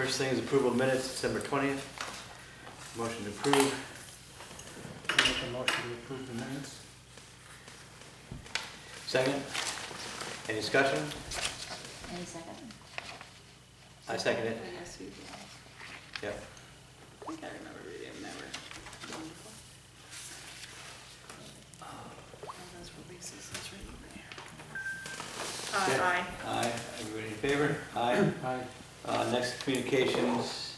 First thing is approval of minutes, December 20th. Motion to approve. I'll make a motion to approve the minutes. Second. Any discussion? Any second? I second it. Yes, you did. Yep. I think I remember reading them. Never done before. Oh, that's what Lisa's, that's right there. Aye. Aye. Everybody in favor? Aye. Aye. Next communications,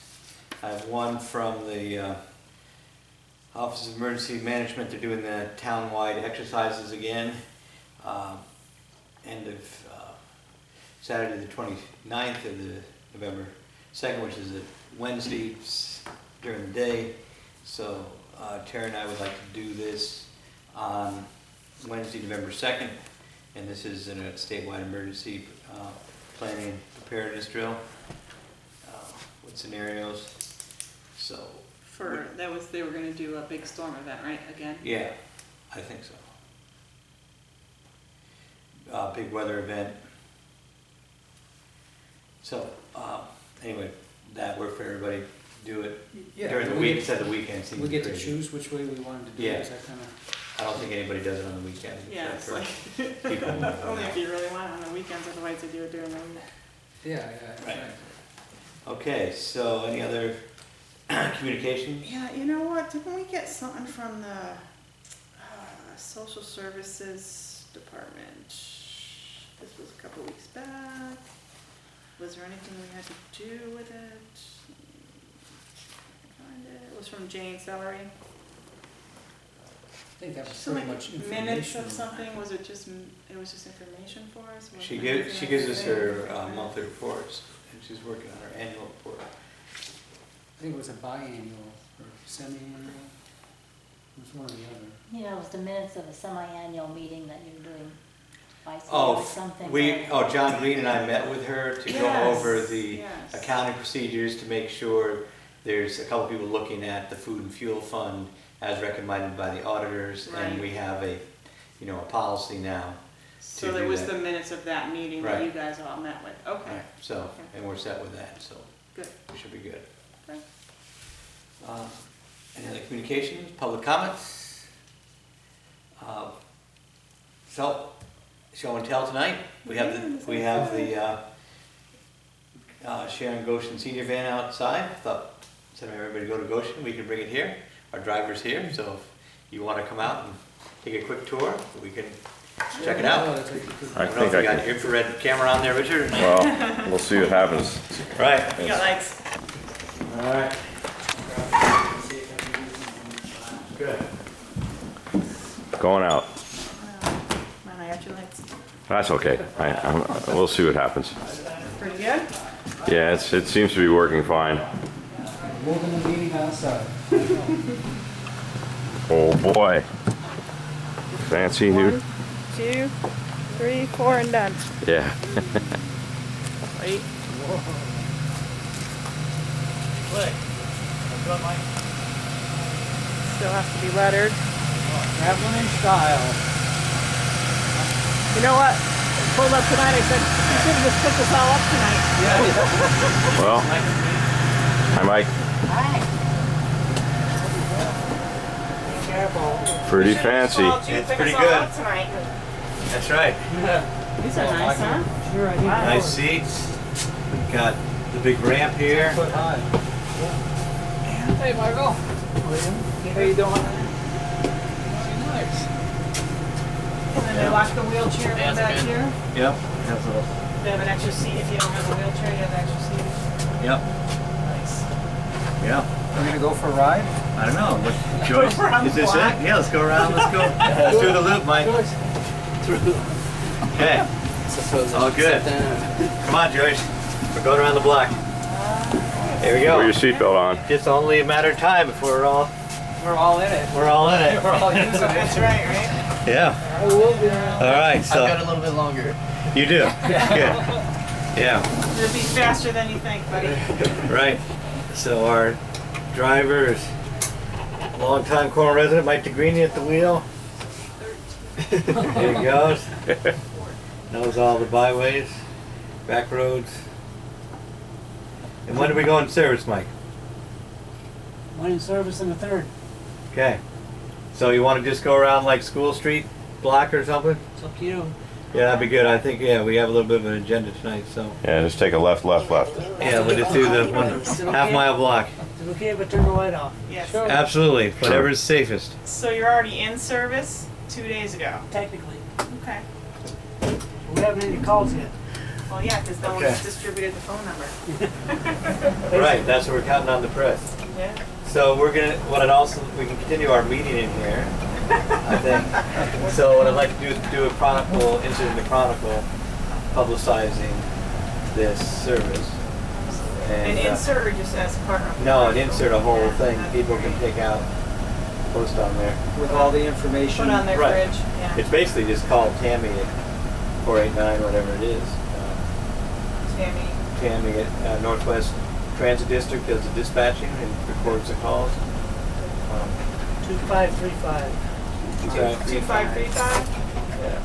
I have one from the Office of Emergency Management. They're doing the town-wide exercises again. End of Saturday the 29th of the November 2nd, which is a Wednesday during the day. So Tara and I would like to do this on Wednesday, November 2nd. And this is in a statewide emergency planning and preparedness drill with scenarios. So For, that was, they were gonna do a big storm event, right, again? yeah, I think so. Big weather event. So anyway, that worked for everybody. Do it Yeah, during the week instead of the weekend. Seems We get to crazy. choose which way we wanted to do Yeah. it. Is that kind of? I don't think anybody does it on the weekend. Yeah, except it's for like, people who live only around. if you really want on the weekends, otherwise they do it during the week. Yeah, Right. right. Okay, so any other communications? Yeah, you know what, didn't we get something from the social services department? This was a couple weeks back. Was there anything we had to do with it? Find it. It was from Jane Celery. I think that was Some pretty like much minutes information. of something, was it just, it was just information for us? She Wasn't gives anything us else? her monthly reports, and she's working on her annual report. I think it was a biannual or semi-annual. It was one or the other. Yeah, it was the minutes of a semi-annual meeting that you're doing twice a year Oh, or something. John Green and I met with her to go Yes, over the yes. accounting procedures to make sure there's a couple people looking at the food and fuel fund as recommended by the auditors, and Right. we have a policy now. So to there do was that. the minutes of that meeting that Right. you guys all met with, okay, Right, so, Okay. and we're set with that, so good. we should be good. Okay. Any other communications, public comments? So, show and tell tonight. We have the Sharon Goshen Senior Van outside. Thought, instead of everybody go to Goshen, we can bring it here. Our driver's here, so if you want to come out and take a quick tour, we can check it out. Oh, that's like you could- I don't know if you got your infrared camera on there, Richard? Well, we'll see what happens. Right. You got lights? All right. Good. Going out. Man, I got your lights. That's okay. We'll see what happens. Pretty good? Yeah, it seems to be working fine. Moving the meeting outside. Oh boy. Fancy new. 1, 2, 3, 4, and done. Yeah. Wait. Still has to be lettered. Traveling in style. You know what? I pulled up tonight, I said, you should have just put this all up tonight. Well, hi Mike. Hi. Be careful. Pretty fancy. It's pretty good. Tonight. That's right. These are nice, huh? Sure, I need Wow. Nice seats. We've got the big ramp here. foot high. Hey, Margot. How you doing? Nice. And then they lock the wheelchair in back here. Yep. They have an extra seat if you don't have a wheelchair, you have an extra seat. Yep. Nice. Yeah. We're gonna go for a ride? I don't know. What, Joyce, around is the this block. it? Yeah, let's go around. Let's go. Let's do the loop, Mike. Okay. All good. Come on, Joyce. We're going around the block. There we Put your go. seatbelt on. Just only a matter of time before We're all in it. we're all in it. We're all using That's it. right, right? Yeah. I will be. All right. So I've got a little bit longer. you do. Good. Yeah. It'll be faster than you think, buddy. Right. So our driver is longtime Cornwall resident, Mike DeGreeny at the wheel. There he goes. Knows all the byways, back roads. And when do we go in service, Mike? One in service and a third. Okay. So you want to just go around like School Street block or something? It's up to you. Yeah, that'd be good. I think, yeah, we have a little bit of an agenda tonight, so. Yeah, just take a left, left, left. Yeah, we'll just do the half-mile block. Is it okay if I turn the light off? Yes. Sure. Absolutely, whatever's safest. So you're already in service 2 days ago? Technically. Okay. We haven't any calls yet. Well, yeah, because no Okay. one's distributed the phone number. Right, that's what we're counting on the press. Yeah. So we're gonna, we can continue our meeting in here, I think. So what I'd like to do is do a chronicle, insert in the chronicle, publicizing this service. An insert or just as part of? No, an insert, a whole thing, people can take out, post on there. With all the information. Put on their Right. fridge, yeah. It's basically just call Tammy at 489, whatever it is. Tammy. Tammy at Northwest Transit District does the dispatching and records the calls. 2535. 2535? Yeah.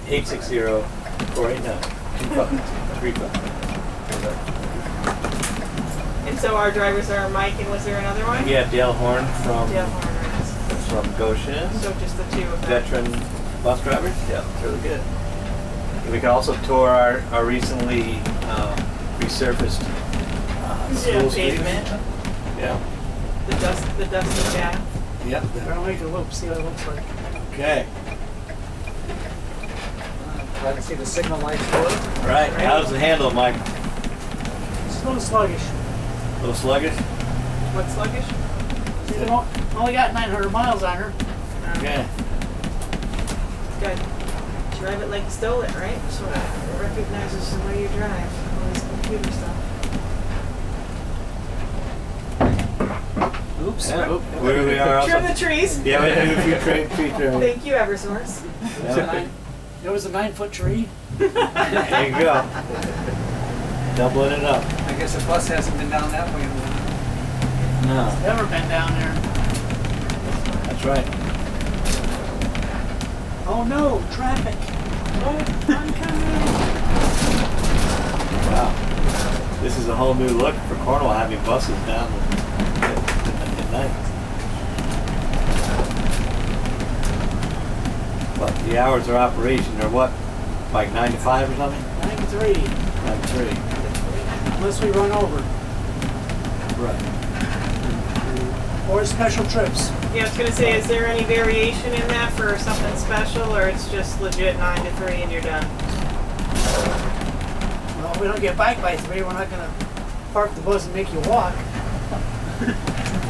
860 489 And so our drivers are Mike, and was there another one? Yeah, Dale Horn Dale Horners. from Goshen. So just the two of them. Veteran bus drivers. Yeah, it's really good. And we can also tour our recently resurfaced school street. Pavement, Yeah. the dusty path. Yep. I'll make a loop, see what it looks like. Okay. I can see the signal lights for it. All right. How's the handle, Mike? It's a little sluggish. A little sluggish? What, sluggish? She's only got 900 miles on her. Okay. Good. Drive it like you stole it, right? So it recognizes the way you drive. All this computer stuff. Oops. Yeah. Where we are also. Trim the trees. Yeah, we do a few tree trimming. Thank you, Eversource. Yeah. There was a 9-foot tree. There you go. Doubling it up. I guess the bus hasn't been down that way in a while. No, Never been down there. that's right. Oh no, traffic. Oh, I'm coming. Wow. This is a whole new look for Cornwall, having buses down at night. But the hours of operation are what? Like 9 to 5 or something? 9 to 3. 9 to 3. Unless we run over. Right. Or special trips. Yeah, I was gonna say, is there any variation in that for something special, or it's just legit 9 to 3 and you're done? Well, if we don't get back by 3, we're not gonna park the bus and make you walk.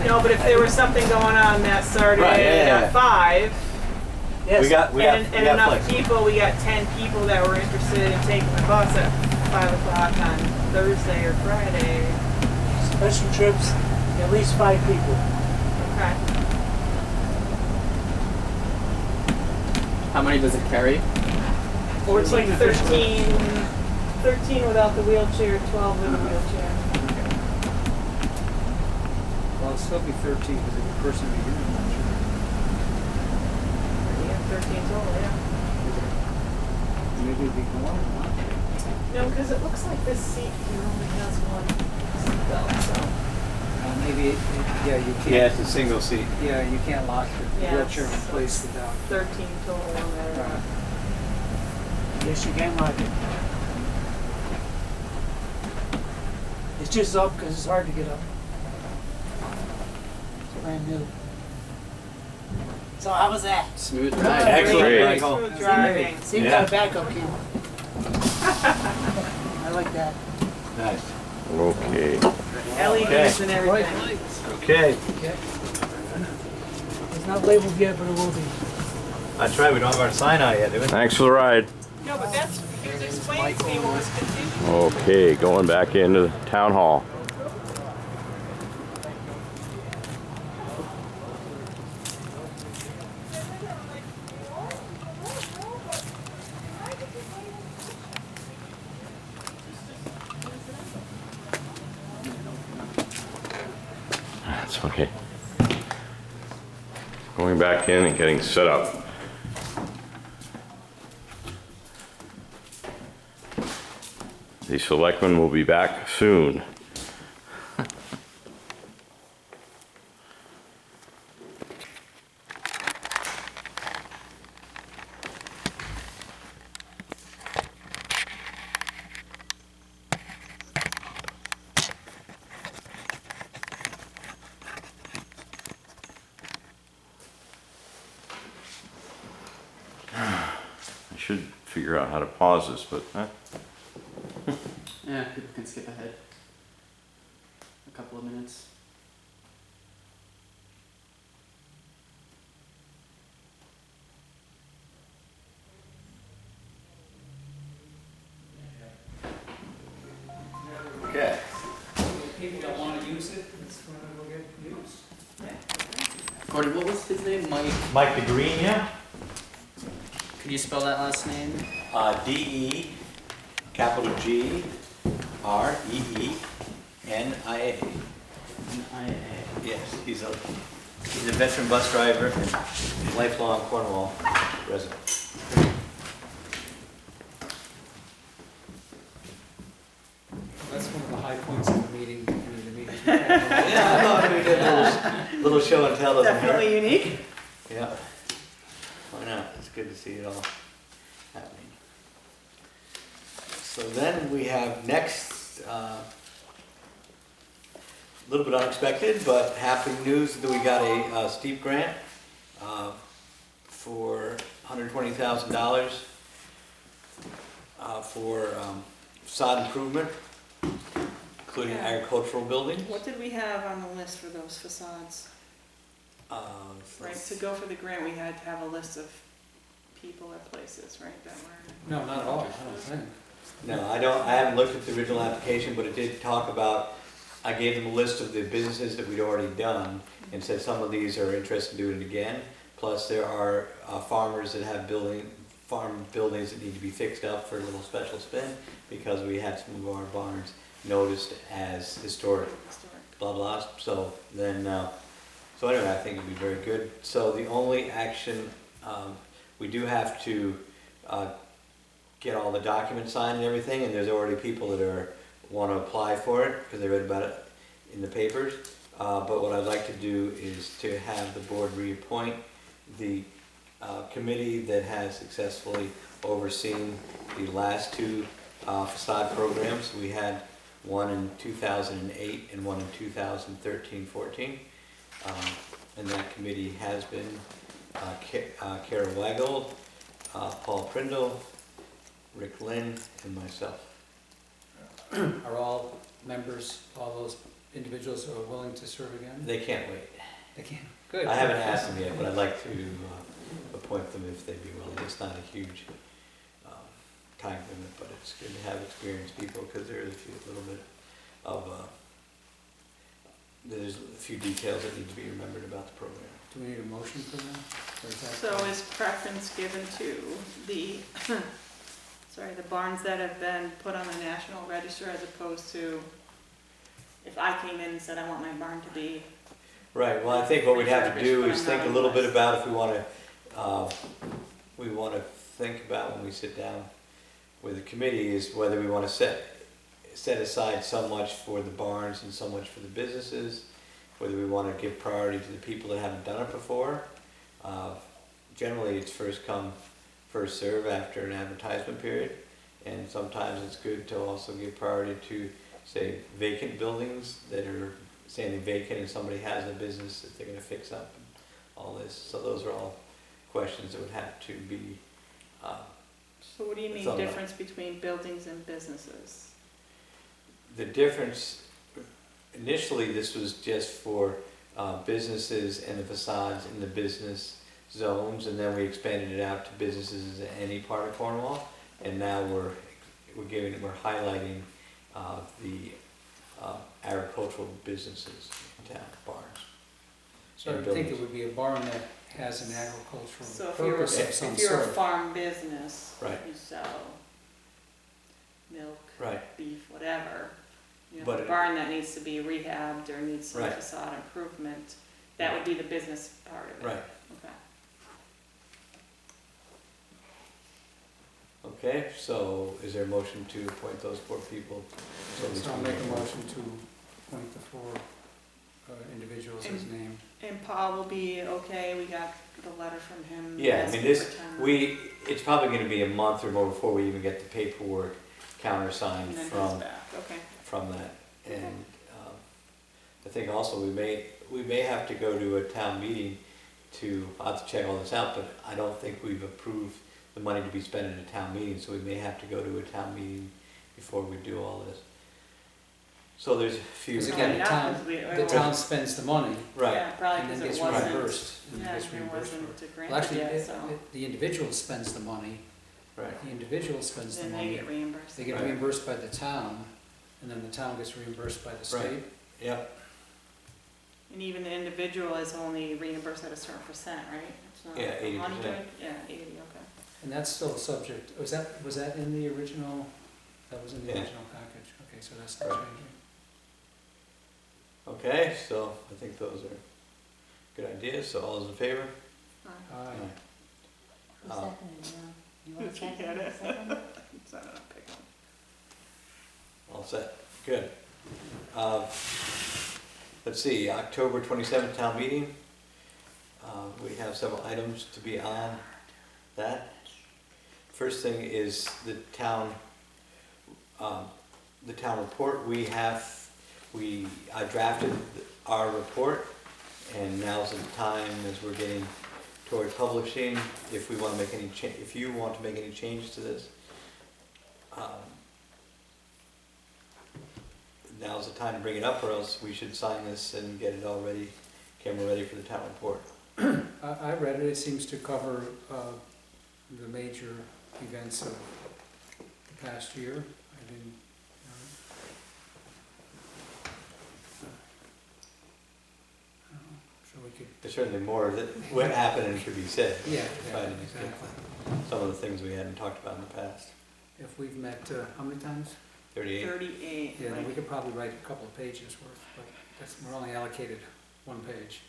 No, but if there was something going on that started Right, yeah. at 5, Yes. We got and enough flex. people, we got 10 people that were interested in taking the bus at 5 o'clock on Thursday or Friday. Special trips, at least 5 people. Okay. How many does it carry? Or it's like Including official. 13 without the wheelchair, 12 with a wheelchair. Well, it'll still be 13 because if a person be here. Yeah, 13 total, yeah. Maybe it'd be more. No, because it looks like this seat here only has one seatbelt, so. Maybe, yeah, you can't. Yeah, it's a single seat. Yeah, you can't lock the Yeah, wheelchair in so place it's without. 13 total on there. Yes, you can lock it. It's just up because it's hard to get up. It's brand new. So how was that? Smooth ride. Excellent. Great. Michael. Smooth driving. See, we Yeah. got a backup camera. I like that. Nice. Okay. LEDs and everything. Okay. Okay. It's not labeled yet, but it will be. That's right, we don't have our sign out yet, do we? Thanks for the ride. No, but that's, he was explaining to me what was confusing. Okay, going back into the town hall. That's okay. Going back in and getting set up. The selectmen will be back soon. I should figure out how to pause this, but Yeah, people can skip ahead a couple of minutes. Okay. If people don't want to use it, it's when it will get used. Gordon, what was his name? Mike? Mike the Green, yeah? Could you spell that last name? D-E, capital G, R-E-E-N-I-A. N-I-A. Yes, he's a veteran bus driver and lifelong Cornwall resident. That's one of the high points of the meeting, any of the meetings. Yeah, I thought we did a little show and tell, doesn't hurt. Definitely unique. Yeah. Why not? It's good to see it all happening. So then we have next, a little bit unexpected, but happy news that we got a steep grant for $120,000 for facade improvement, including Yeah. agricultural buildings. What did we have on the list for those facades? Right, to go for the grant, we had to have a list of people or places, right, that were. No, not at all, I don't think. No, I haven't looked at the original application, but it did talk about, I gave them a list of the businesses that we'd already done and said some of these are interested in doing it again. Plus there are farmers that have farm buildings that need to be fixed up for a little special spin because we had some of our barns noticed as historic, blah, blah. So then, so anyway, I think it'd be very good. So the only action, we do have to get all the documents signed and everything, and there's already people that want to apply for it because they read about it in the papers. But what I'd like to do is to have the board reappoint the committee that has successfully overseen the last two facade programs. We had one in 2008 and one in 2013-14. And that committee has been Kara Weigel, Paul Prindle, Rick Lynn, and myself. Are all members, all those individuals who are willing to serve again? They can't wait. They can, good. I haven't asked them yet, but I'd like to appoint them if they'd be willing. It's not a huge time limit, but it's good to have experienced people because there is a little bit of, there's a few details that need to be remembered about the program. Do we need a motion for that? Or is that- So is preference given to the, the barns that have been put on the National Register as opposed to if I came in and said I want my barn to be. Right, well, I think what we'd have to do is think a little bit about if we want to think about when we sit down with the committee is whether we want to set aside so much for the barns and so much for the businesses, whether we want to give priority to the people that haven't done it before. Generally, it's first come, first serve after an advertisement period, and sometimes it's good to also give priority to, say, vacant buildings that are saying they're vacant and somebody has a business that they're going to fix up and all this. So those are all questions that would have to be. So what do you mean Some of difference between buildings and businesses? The difference, initially this was just for businesses and the facades in the business zones, and then we expanded it out to businesses in any part of Cornwall, and now we're highlighting the agricultural businesses in town, barns. So I think it would be a barn that has an So agricultural if you're, purpose of some if you're a sort. farm business, Right. you sell milk, Right, beef, whatever. You know, But a it- barn that needs to be rehabbed or needs some Right. facade improvement, that would be the business part of it. right. Okay. Okay, so is there a motion to appoint those 4 people? So So I'll make a motion to appoint the 4 individuals as named. And Paul will be okay, we got the letter from him. Yeah, I asking mean, this, for time. it's probably gonna be a month or more before we even get the paperwork countersigned And then he's from back, okay. that. And I think also we may have to go to a town meeting I'll have to check all this out, but I don't think we've approved the money to be spent in a town meeting, so we may have to go to a town meeting before we do all this. So there's a few. Because Probably again, not, 'cause we- the town spends the money Right, Yeah, probably and then because gets it wasn't. reimbursed. And Yeah, gets it reimbursed for it. wasn't Well, granted actually, yet, so the individual spends the money, right. the individual spends the then they money, get reimbursed. they get Right. reimbursed by the town, and then the town gets reimbursed by the state. Yep, And even the individual is only reimbursed at a certain percent, right? It's not Yeah, 80%. 100? Yeah, 80, okay. And that's still subject, was that in the original, that was in the Yeah. original package? Okay, so that's not Right. changing. okay, so I think those are good ideas, so all those in favor? Aye. Who Uh, seconded, you want to You second get it? it. Second? So I'm gonna pick one. All set, good. Let's see, October 27th town meeting. We have several items to be on that. First thing is the town report. I drafted our report, and now's the time as we're getting toward publishing, if we want to make any if you want to make any changes to this. Now's the time to bring it up, or else we should sign this and get it all ready, camera ready for the town report. I read it, it seems to cover the major events of the past year. I didn't, so we could, There's certainly more that what happened and should be said. yeah, Fine. exactly. Some of the things we hadn't talked about in the past. If we've met, how many times? 38. 38, Yeah, then right. we could probably write a couple of pages worth, but we're only allocated 1 page.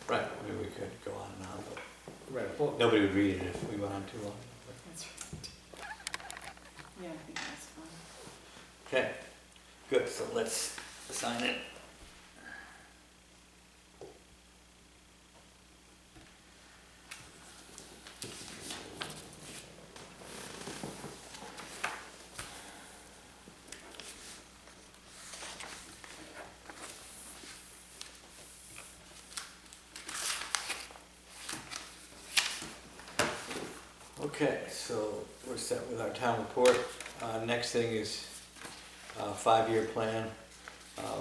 Right, I mean, we could go on and on, but Write a book. nobody would read it if we went on too long. That's right. Yeah, I think that's fine. Okay, good, so let's sign it. Okay, so we're set with our town report. Next thing is 5-year plan.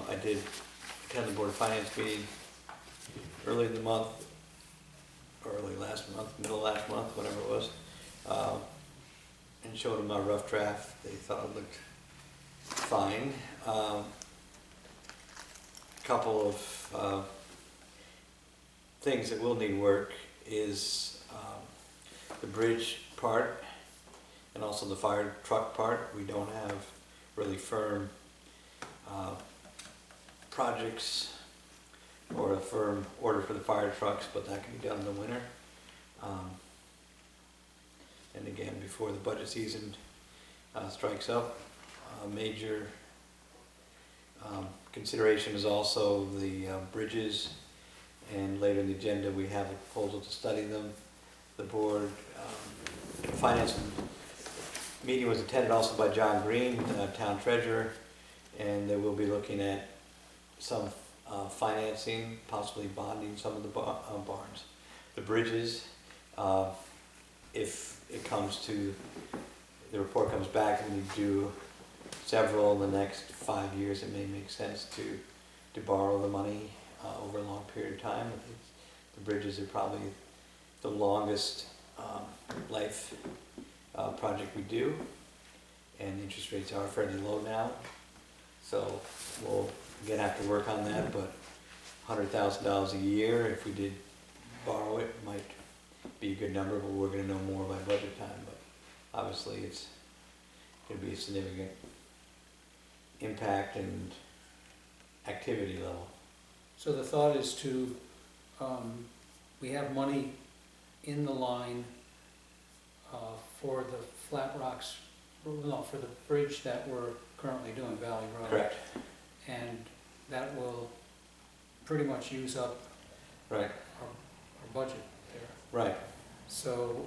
I did attend the Board of Finance meeting early in the month, or early last month, middle of last month, whatever it was, and showed them my rough draft. They thought it looked fine. Couple of things that will need work is the bridge part and also the fire truck part. We don't have really firm projects or a firm order for the fire trucks, but that can be done in the winter. And again, before the budget season strikes up, a major consideration is also the bridges, and later in the agenda we have a proposal to study them. The board finance meeting was attended also by John Green, town treasurer, and they will be looking at some financing, possibly bonding some of the barns. The bridges, if it comes to, the report comes back and we do several in the next 5 years, it may make sense to borrow the money over a long period of time. I think the bridges are probably the longest life project we do, and interest rates are fairly low now, so we'll again have to work on that, but $100,000 a year, if we did borrow it, might be a good number, but we're gonna know more by budget time, but obviously it's gonna be a significant impact and activity level. So the thought is to, we have money in the line for the Flat Rocks no, for the bridge that we're currently doing, Valley Road. Correct, And that will pretty much use up right, our budget there. right. So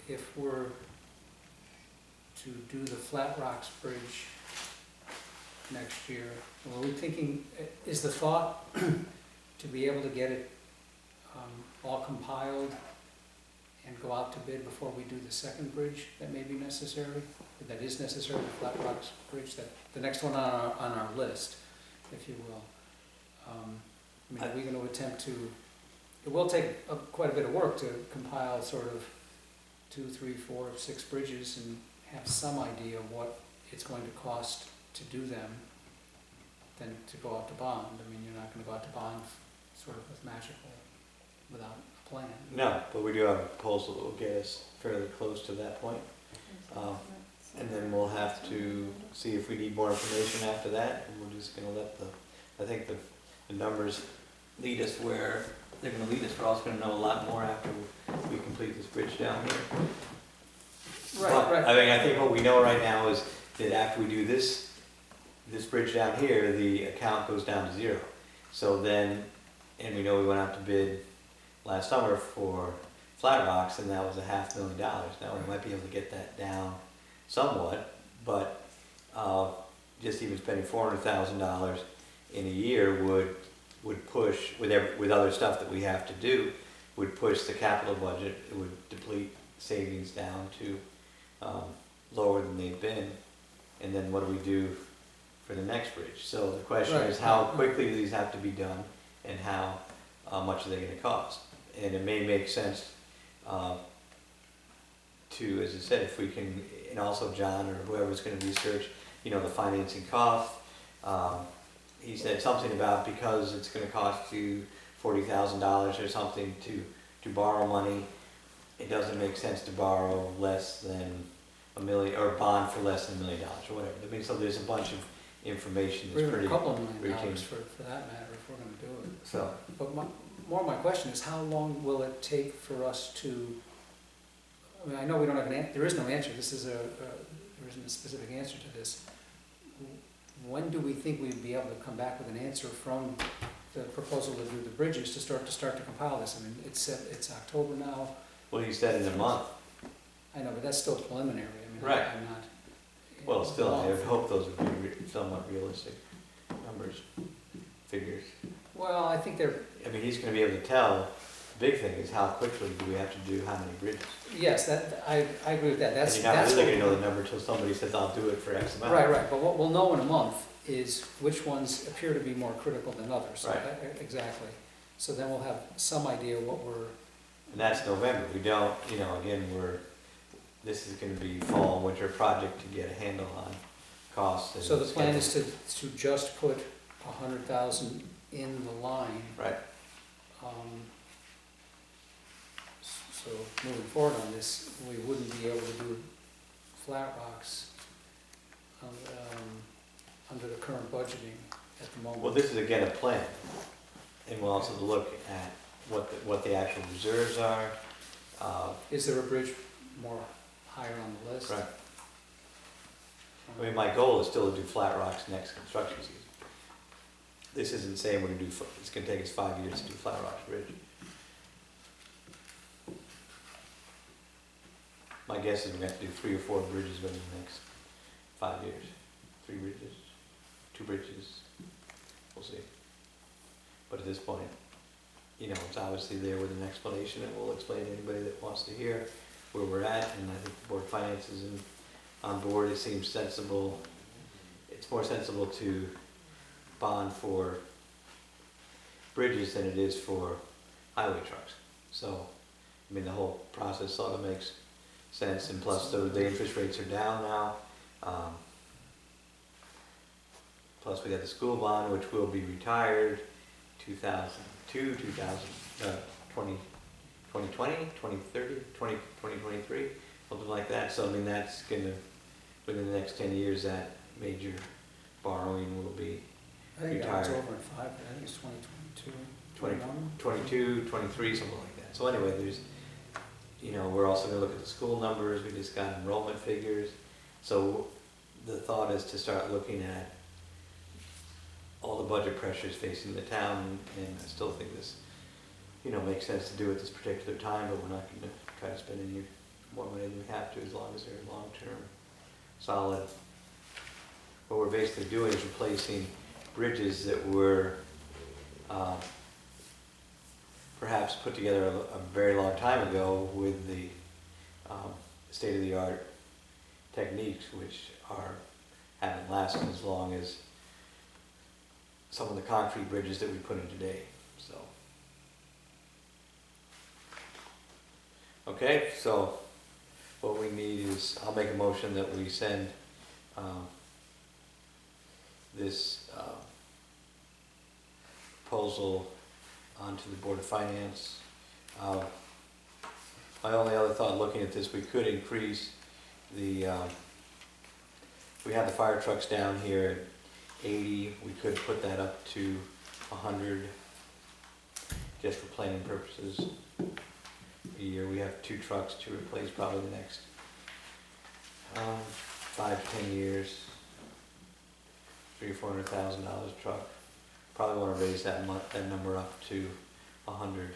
if we're to do the Flat Rocks Bridge next year, were we thinking, is the thought to be able to get it all compiled and go out to bid before we do the second bridge that may be necessary? That is necessary, the Flat Rocks Bridge, that, the next one on our list, if you will. I mean, are we gonna attempt to, it will take quite a bit of work to compile sort of 2, 3, 4, 6 bridges and have some idea of what it's going to cost to do them than to go out to bond. I mean, you're not gonna go out to bond sort of with magical, without a plan. No, but we do have a proposal that will get us fairly close to that point. And then we'll have to see if we need more information after that, and we're just gonna let I think the numbers lead us where they're gonna lead us. We're also gonna know a lot more after we complete this bridge down here. But, I mean, I think what we know right now is that after we do this bridge down here, the account goes down to 0. So then, and we know we went out to bid last summer for Flat Rocks, and that was $500,000. Now, we might be able to get that down somewhat, but just even spending $400,000 in a year would push, with other stuff that we have to do, would push the capital budget. It would deplete savings down to lower than they've been. And then what do we do for the next bridge? So the question is, how quickly do these have to be done, and how much are they going to cost? And it may make sense to, as I said, if we can, and also John or whoever's going to research, the financing cost. He said something about, because it's going to cost you $40,000 or something to borrow money, it doesn't make sense to borrow less than $1 million, or bond for less than $1 million or whatever. I mean, so there's a bunch of information that's pretty a couple of $1 million routine. for that matter, if we're gonna do it. So, But more my question is, how long will it take for us to, I mean, I know we don't have there is no answer, there isn't a specific answer to this. When do we think we'd be able to come back with an answer from the proposal to do the bridges to start to compile this? I mean, it's October now. well, he said in a month. I know, but that's still preliminary. I mean, Right. I'm not. Well, still, I would hope those would be somewhat realistic numbers, figures. Well, I think they're, I mean, he's gonna be able to tell, the big thing is how quickly do we have to do how many bridges? yes, I agree with that. And That's you're not really what- gonna know the number until somebody says, I'll do it for X amount. Right, but what we'll know in a month is which ones appear to be more critical than others. Right. Exactly. So then we'll have some idea what we're, And that's November. We don't, again, this is gonna be fall, winter project to get a handle on costs. And so the plan schedule. is to just put 100,000 in the line. Right, So moving forward on this, we wouldn't be able to do Flat Rocks under the current budgeting at the moment. well, this is again a plan, and we'll also look at what the actual reserves are. Is there a bridge more higher on the list? Right. I mean, my goal is still to do Flat Rocks next construction season. This isn't saying we're gonna do, it's gonna take us 5 years to do Flat Rocks Bridge. My guess is we're gonna have to do 3 or 4 bridges within the next 5 years. 3 bridges, 2 bridges, we'll see. But at this point, it's obviously there with an explanation, and we'll explain to anybody that wants to hear where we're at, and I think the board of finance is on board. It seems sensible, it's more sensible to bond for bridges than it is for highway trucks. So, I mean, the whole process sort of makes sense, and plus the interest rates are down now. Plus we got the school bond, which will be retired 2002, 2020, 2030, 2023, something like that. So I mean, that's gonna, within the next 10 years, that major borrowing will be I think that was retired. over in 5, I think it's 2022, 20, 21. 22, 23, something like that. So anyway, we're also gonna look at the school numbers. We just got enrollment figures. So the thought is to start looking at all the budget pressures facing the town, and I still think this, makes sense to do at this particular time, but we're not gonna try to spend any more money than we have to, as long as they're long-term, solid. What we're basically doing is replacing bridges that were perhaps put together a very long time ago with the state-of-the-art techniques, which haven't lasted as long as some of the concrete bridges that we put in today, so. Okay, so what we need is, I'll make a motion that we send this proposal onto the Board of Finance. My only other thought looking at this, we could increase we have the fire trucks down here at 80, we could put that up to 100, just for planning purposes. A year, we have 2 trucks to replace probably the next 5 to 10 years. $300,000 or $400,000 a truck. Probably want to raise that number up to 100.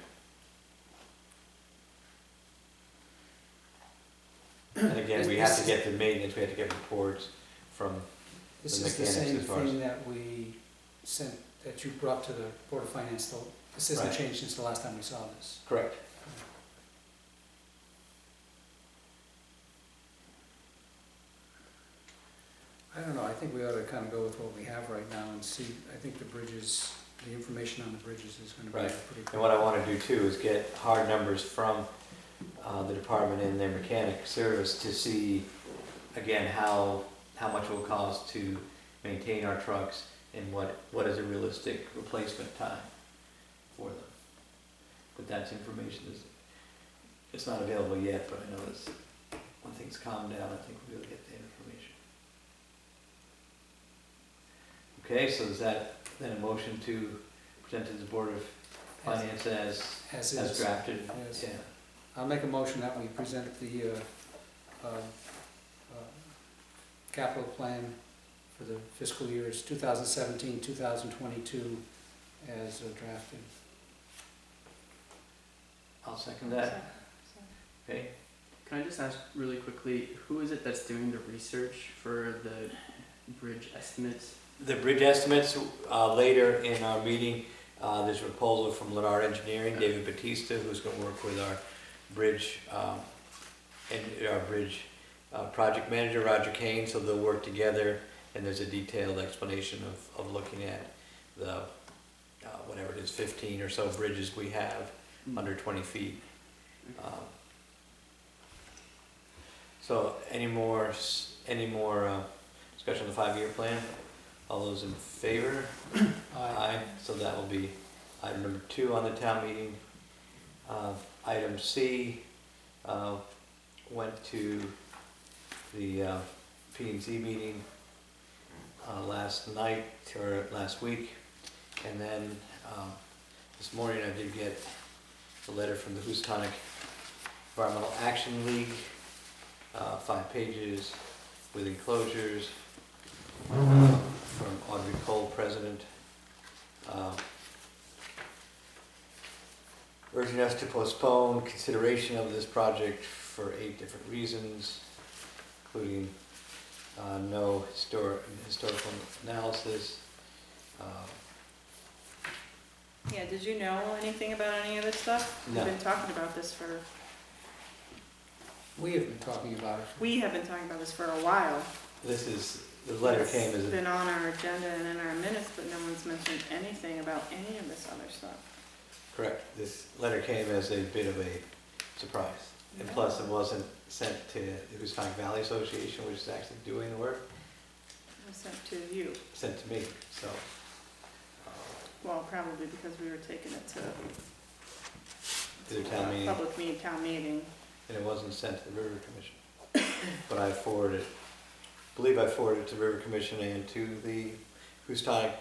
And again, we have to get the maintenance, we have to get reports from This the is the mechanics same as far as. thing that we sent, that you brought to the Board of Finance, though. This hasn't Right. changed since the last time we saw this. Correct. I don't know, I think we ought to kind of go with what we have right now and see, I think the bridges, the information on the bridges is gonna be Right. pretty good. And what I want to do too is get hard numbers from the department and their mechanic service to see, again, how much it will cost to maintain our trucks and what is a realistic replacement time for them. But that's information, it's not available yet, but I know when things calm down, I think we'll be able to get the information. Okay, so is that then a motion to present to the Board of Finance As as is. drafted? Yes. Yeah. I'll make a motion that we present the capital plan for the fiscal years 2017, 2022 as drafted. I'll second that. Okay, Can I just ask really quickly, who is it that's doing the research for the bridge estimates? the bridge estimates, later in our meeting, there's a proposal from Lennar Engineering, David Batista, who's gonna work with our bridge, and our bridge project manager, Roger Kane, so they'll work together, and there's a detailed explanation of looking at the, whatever it is, 15 or so bridges we have under 20 feet. So any more discussion on the 5-year plan? All those in favor? Aye. So that will be item number 2 on the town meeting. Item C went to the P&Z meeting last night or last week, and then this morning I did get a letter from the Houstonic Environmental Action League, 5 pages with enclosures from Audrey Cole, president, urging us to postpone consideration of this project for 8 different reasons, including no historical analysis. Yeah, did you know anything about any of this stuff? No. We've been talking about this We have been talking about it. we have been talking about this for a while. The letter came as It's a, been on our agenda and in our minutes, but no one's mentioned anything about any of this other stuff. correct, this letter came as a bit of a surprise. And plus, it wasn't sent to the Houstonic Valley Association, which is actually doing the work, It was sent to you. sent to me, so. Well, probably because we were taking it to To the town meeting, town meeting. and it wasn't sent to the River Commission. But I believe I forwarded it to the River Commission and to the Houstonic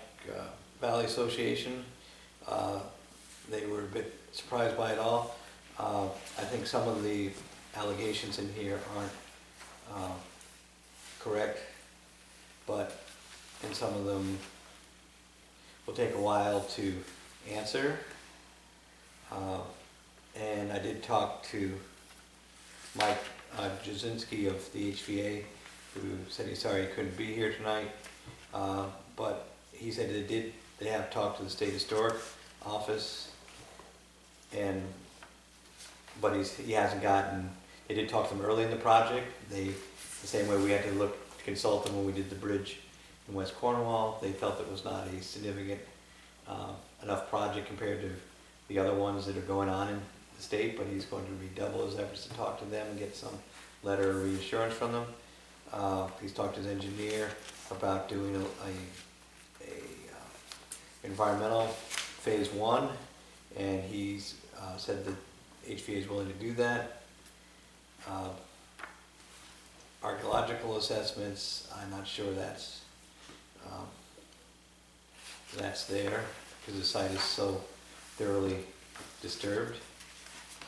Valley Association. They were a bit surprised by it all. I think some of the allegations in here aren't correct, but, and some of them will take a while to answer. And I did talk to Mike Jasinski of the HVA, who said he's sorry he couldn't be here tonight. But he said they have talked to the State Historic Office, but he hasn't gotten, they did talk to them early in the project. The same way we had to consult them when we did the bridge in West Cornwall. They felt it was not a significant enough project compared to the other ones that are going on in the state, but he's going to redouble his efforts to talk to them and get some letter of reassurance from them. He's talked to his engineer about doing a environmental phase 1, and he's said that HVA is willing to do that. Archaeological assessments, I'm not sure that's there, because the site is so thoroughly disturbed.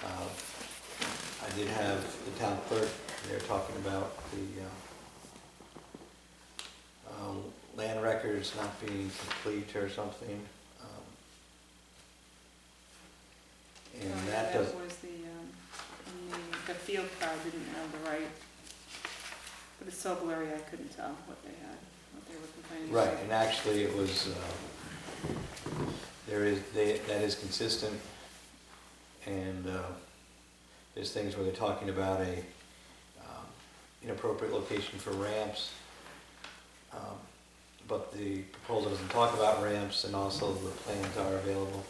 I did have the town clerk, they're talking about the land records not being complete or something. And Oh, yeah, that does, was the field crowd didn't have the right, for the so blurry, I couldn't tell what they were complaining about. right, and actually it was, that is consistent, and there's things where they're talking about a inappropriate location for ramps, but the proposal doesn't talk about ramps, and also the plans are available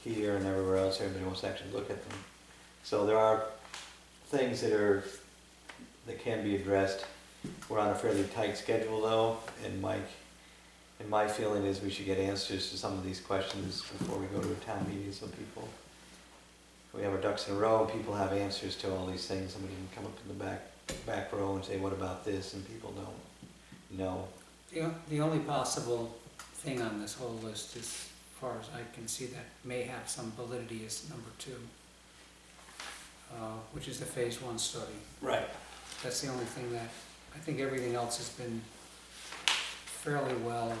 here and everywhere else. Everybody wants to actually look at them. So there are things that can be addressed. We're on a fairly tight schedule though, and my feeling is we should get answers to some of these questions before we go to a town meeting, so we have our ducks in a row and people have answers to all these things, and we can come up to the back row and say, what about this? And people don't know. The only possible thing on this whole list, as far as I can see, that may have some validity is number 2, which is the phase 1 study. Right. That's the only thing that, I think everything else has been fairly well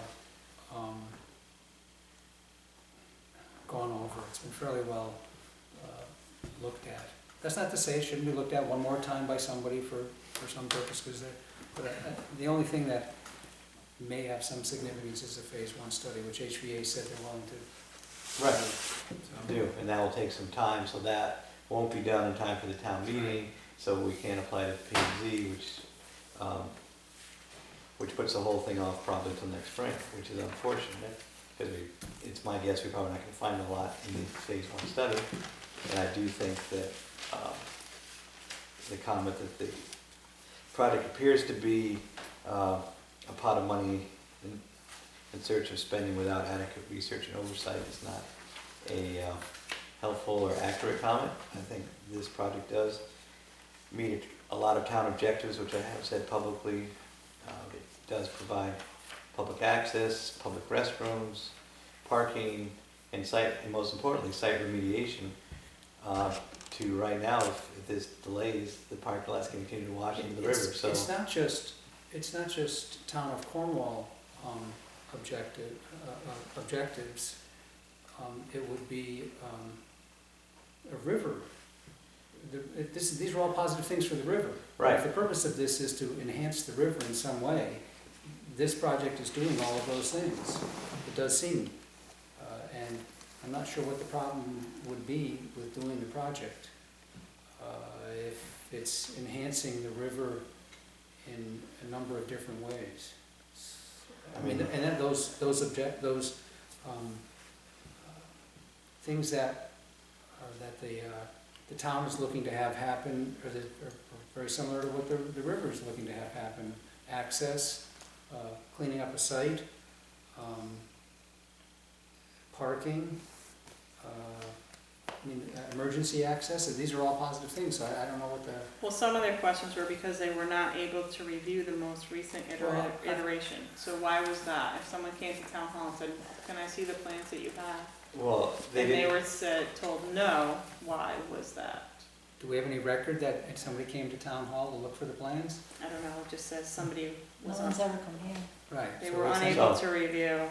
gone over. It's been fairly well looked at. That's not to say it shouldn't be looked at one more time by somebody for some purpose, but the only thing that may have some significance is the phase 1 study, which HVA said they're willing to. Right. So, Do, and that will take some time, so that won't be done in time for the town meeting, so we can't apply to P and Z, which puts the whole thing off probably until next spring, which is unfortunate, because it's my guess we're probably not gonna find a lot in the phase 1 study, and I do think that the comment that the project appears to be a pot of money in search of spending without adequate research and oversight is not a helpful or accurate comment. I think this project does meet a lot of town objectives, which I have said publicly. It does provide public access, public restrooms, parking, and most importantly, site remediation. To right now, if this delays, the parking lot's going to continue to wash into the river. So it's not just town of Cornwall objectives. It would be a river. These are all positive things for the river. right. If the purpose of this is to enhance the river in some way, this project is doing all of those things. It does seem, and I'm not sure what the problem would be with doing the project. If it's enhancing the river in a number of different ways. I mean, and then those things that the town is looking to have happen are very similar to what the river is looking to have happen. Access, cleaning up a site, parking, emergency access. These are all positive things, so I don't know what the... Well, some of their questions were because they were not able to review the most recent iteration. So why was that? If someone came to town hall and said, can I see the plans that you have? Well, And they were told no, why was that? Do we have any record that somebody came to town hall to look for the plans? I don't know, it just says somebody No was one's on, ever come here. Right. they so were it's- unable to review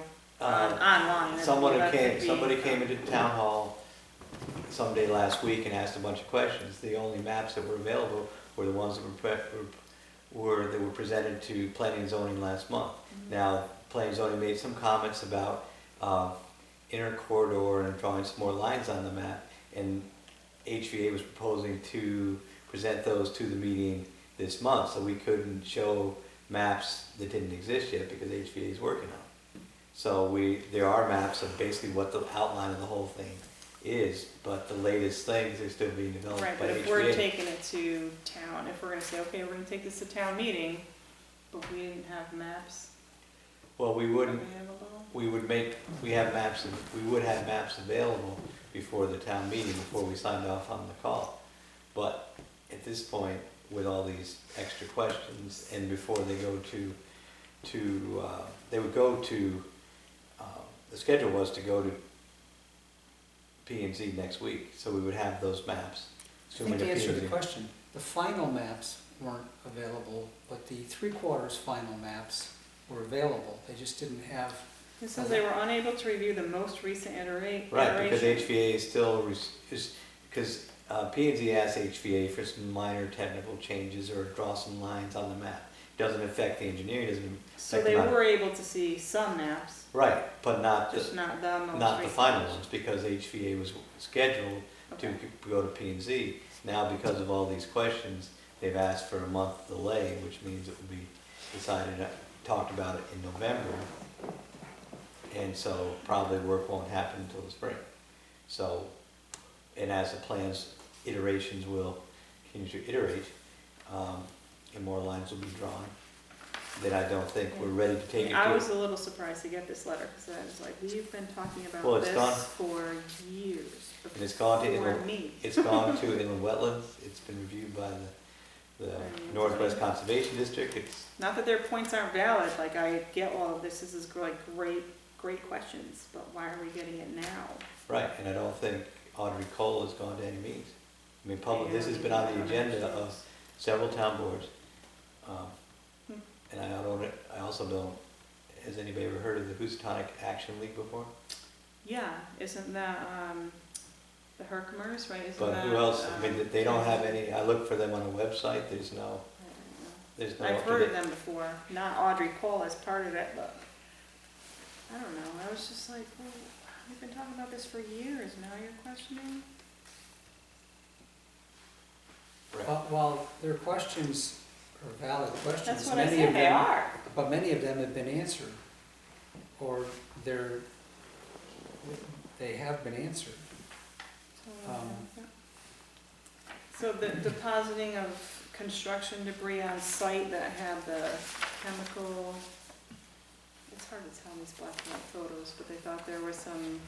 online. Somebody came into town hall someday last week and asked a bunch of questions. The only maps that were available were the ones that were presented to planning and zoning last month. Now, planning and zoning made some comments about inner corridor and drawing some more lines on the map, and HVA was proposing to present those to the meeting this month, so we couldn't show maps that didn't exist yet because HVA is working on it. So there are maps of basically what the outline of the whole thing is, but the latest things are still being developed by Right, HVA. but if we're taking it to town, if we're gonna say, okay, we're gonna take this to town meeting, but we didn't have maps Well, we wouldn't, available? we would have maps available before the town meeting, before we signed off on the call. But at this point, with all these extra questions, and before they go they would go to, the schedule was to go to P and Z next week, so we would have those maps. I think to answer the question, the final maps weren't available, but the three-quarters final maps were available. They just didn't have, It says they were unable to review the most recent iteration. Right, because HVA is still, because P and Z asked HVA for some minor technical changes or draw some lines on the map. Doesn't affect the engineering, doesn't So affect they the map. were able to see some maps, Right, but not just the, not the most recent. not the final ones, because HVA was scheduled to Okay. go to P and Z. Now, because of all these questions, they've asked for a month delay, which means it will be decided, talked about it in November. And so probably work won't happen until the spring. So, and as the plans iterations will continue to iterate, and more lines will be drawn, then I don't think we're ready to take it I to. was a little surprised to get this letter, because I was like, we've been talking Well, about it's this gone. for years. And it's gone to Before inland, me. it's gone to inland wetlands, it's been reviewed by the Northwest Conservation District, it's, Not that their points aren't valid, like I get all of this is like great questions, but why are we getting it now? right, and I don't think Audrey Cole has gone to any meetings. I mean, this has been on the agenda of several town boards. And I also don't, has anybody ever heard of the Housatonic Action League before? Yeah, isn't that, the Herkimers, right? Isn't But that, who else, I mean, they don't have any, I looked for them on a website, I don't know. no. I've heard of them before, not Audrey Cole as part of it, but I don't know, I was just like, well, we've been talking about this for years, now you're questioning? Right. while their questions are valid questions, That's what I many of said, they them, are. but many of them have been answered, or they have been answered. So the depositing of construction debris on site that had the chemical, it's hard to tell in these black and white photos, but they thought there was some,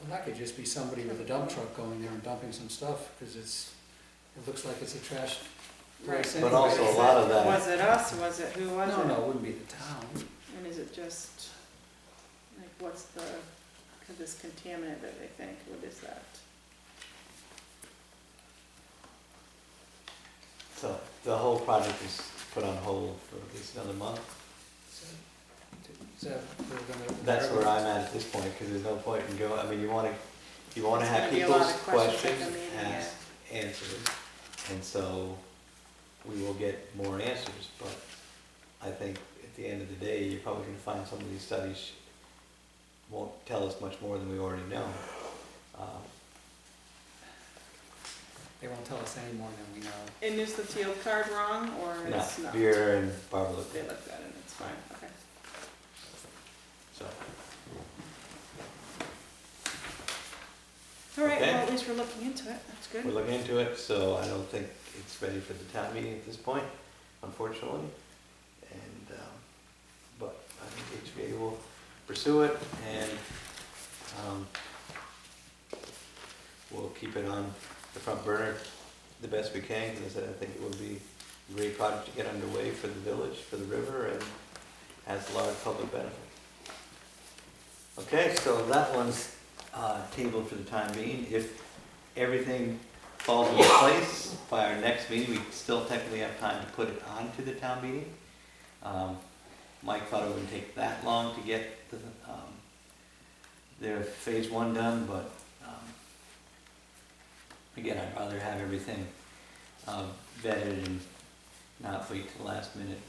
Well, that could just be somebody with a dump truck going there and dumping some stuff, because it looks like it's a trash place Right. But anyway. also a lot of that, was it us, was it, who was it? No, it wouldn't be the town. And is it just, like, what's this contaminant that they think, what is that? so the whole project is put on hold for at least another month. So we're gonna. That's where I'm at this point, because there's no point in going, I mean, you wanna There's have gonna be a lot people's of questions at questions the meeting, asked, answered, and so we will get more answers, but I think at the end of the day, you're probably gonna find some of these studies won't tell us much more than we already know. They won't tell us any more than we know. And is the field card wrong, or No, it's not? Vera and Barbara looked They at it, looked at it, it's fine, okay. so. All right, Okay. well, at least we're looking into it, that's good. We're looking into it, so I don't think it's ready for the town meeting at this point, unfortunately. And, but I think HVA will pursue it, and, we'll keep it on the front burner the best we can, because I think it will be a great project to get underway for the village, for the river, and has a lot of public benefit. Okay, so that one's tabled for the time being. If everything falls into place by our next meeting, we still technically have time to put it onto the town meeting. Mike thought it wouldn't take that long to get their phase one done, but again, I'd rather have everything vetted and not wait till the last minute.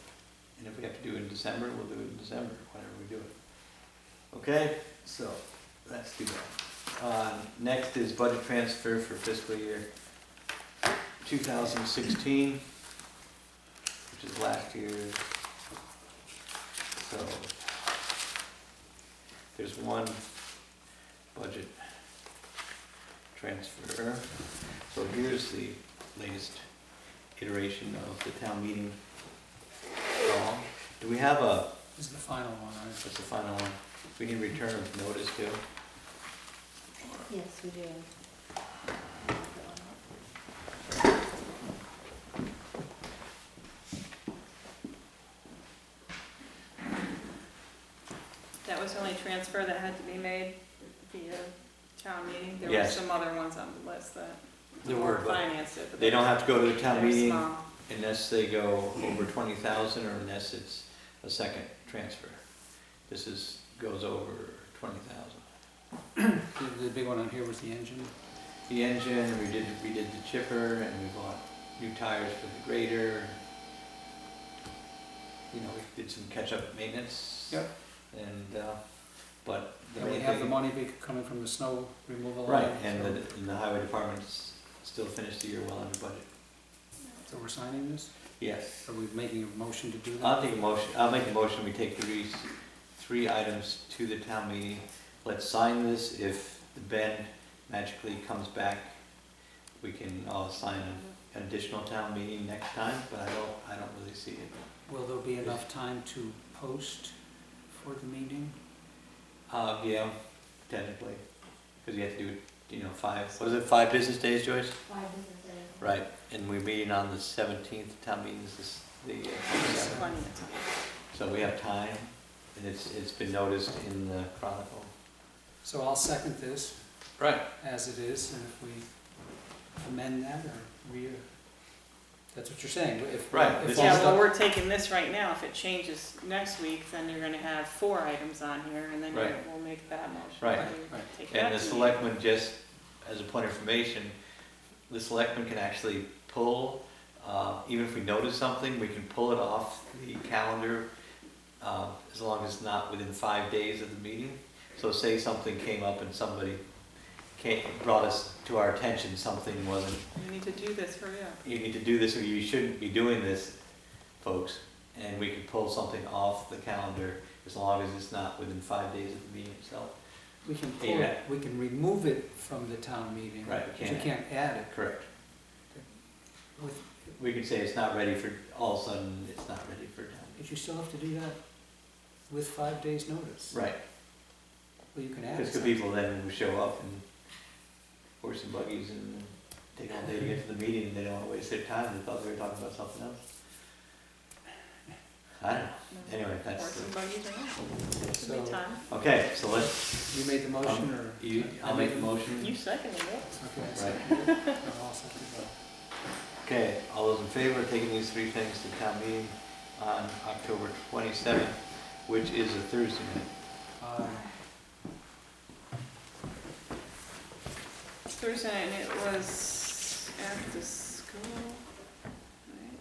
And if we have to do it in December, we'll do it in December, whenever we do it. Okay, so that's too bad. Next is budget transfer for fiscal year 2016, which is last year. So there's one budget transfer. So here's the latest iteration of the town meeting law. Do we have a, This is the final one, right? what's the final one? We need return of notice too? Yes, we do. That was the only transfer that had to be made via town meeting. There were Yes. some other ones on the list that There were, but financed it. but they don't have to go to the they're town meeting small. unless they go over 20,000 or unless it's a second transfer. This goes over 20,000. The big one on here was the engine. The engine, we did the chipper, and we bought new tires for the grader. You know, we did some catch-up maintenance. Yep. And, but the And we main have the thing, money coming from the snow removal. right, line, and so- the highway department's still finished the year well under budget. So we're signing this? Yes. Are we making a motion to do that? I'll make a motion, we take three items to the town meeting. Let's sign this. If the Ben magically comes back, we can all sign an additional town meeting next time, but I don't really see it. Will there be enough time to post for the meeting? Yeah, technically, because you have to do it, you know, 5 business days, Joyce? 5 business days. Right, and we're meeting on the 17th, town meeting is the There's 27th. plenty of time. So we have time, and it's been noticed in the Chronicle. So I'll second this Right. as it is, and if we amend that or that's what you're saying, if. Right, if this all Yeah, stuff- well, we're taking this right now. If it changes next week, then you're gonna have 4 items on here, and then Right. we'll make that motion. Right. to Right. take that And the to selectmen, just as a point of information, the selectmen can actually pull, even if we notice something, we can pull it off the calendar as long as it's not within 5 days of the meeting. So say something came up and somebody brought us to our attention, something wasn't, You need to do this, hurry up. you need to do this or you shouldn't be doing this, folks. And we can pull something off the calendar as long as it's not within 5 days of the meeting itself. We can pull Yeah. it, we can remove it from the town meeting. Right, we But you can't. can't add it. Correct. With- We could say it's not ready for, all of a sudden, it's not ready for town But you still have to do that with 5 days' notice. meeting. Right, Well, you can add because it. people then will show up and horse and buggies and take all day to get to the meeting and they don't want to waste their time, they thought they were talking about something else. I don't know, anyway, that's Horse and the, buggies, yeah. Should be So- time. okay, so let's, You made the motion, or? I'll make the motion. You seconded it. Okay, I Right. seconded it. I'll second it. Okay, all those in favor of taking these 3 things to town meeting on October 27th, which is a Thursday night? Thursday, and it was at the school, right?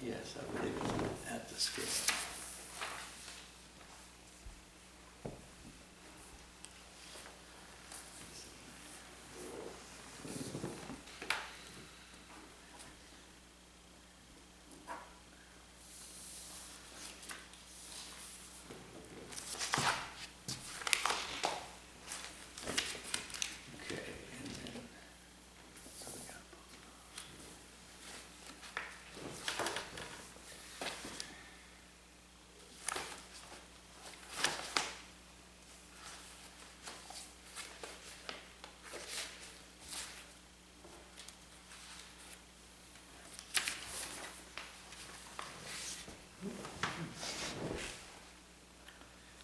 Yes, I believe it was at the school. Okay, and then, so we got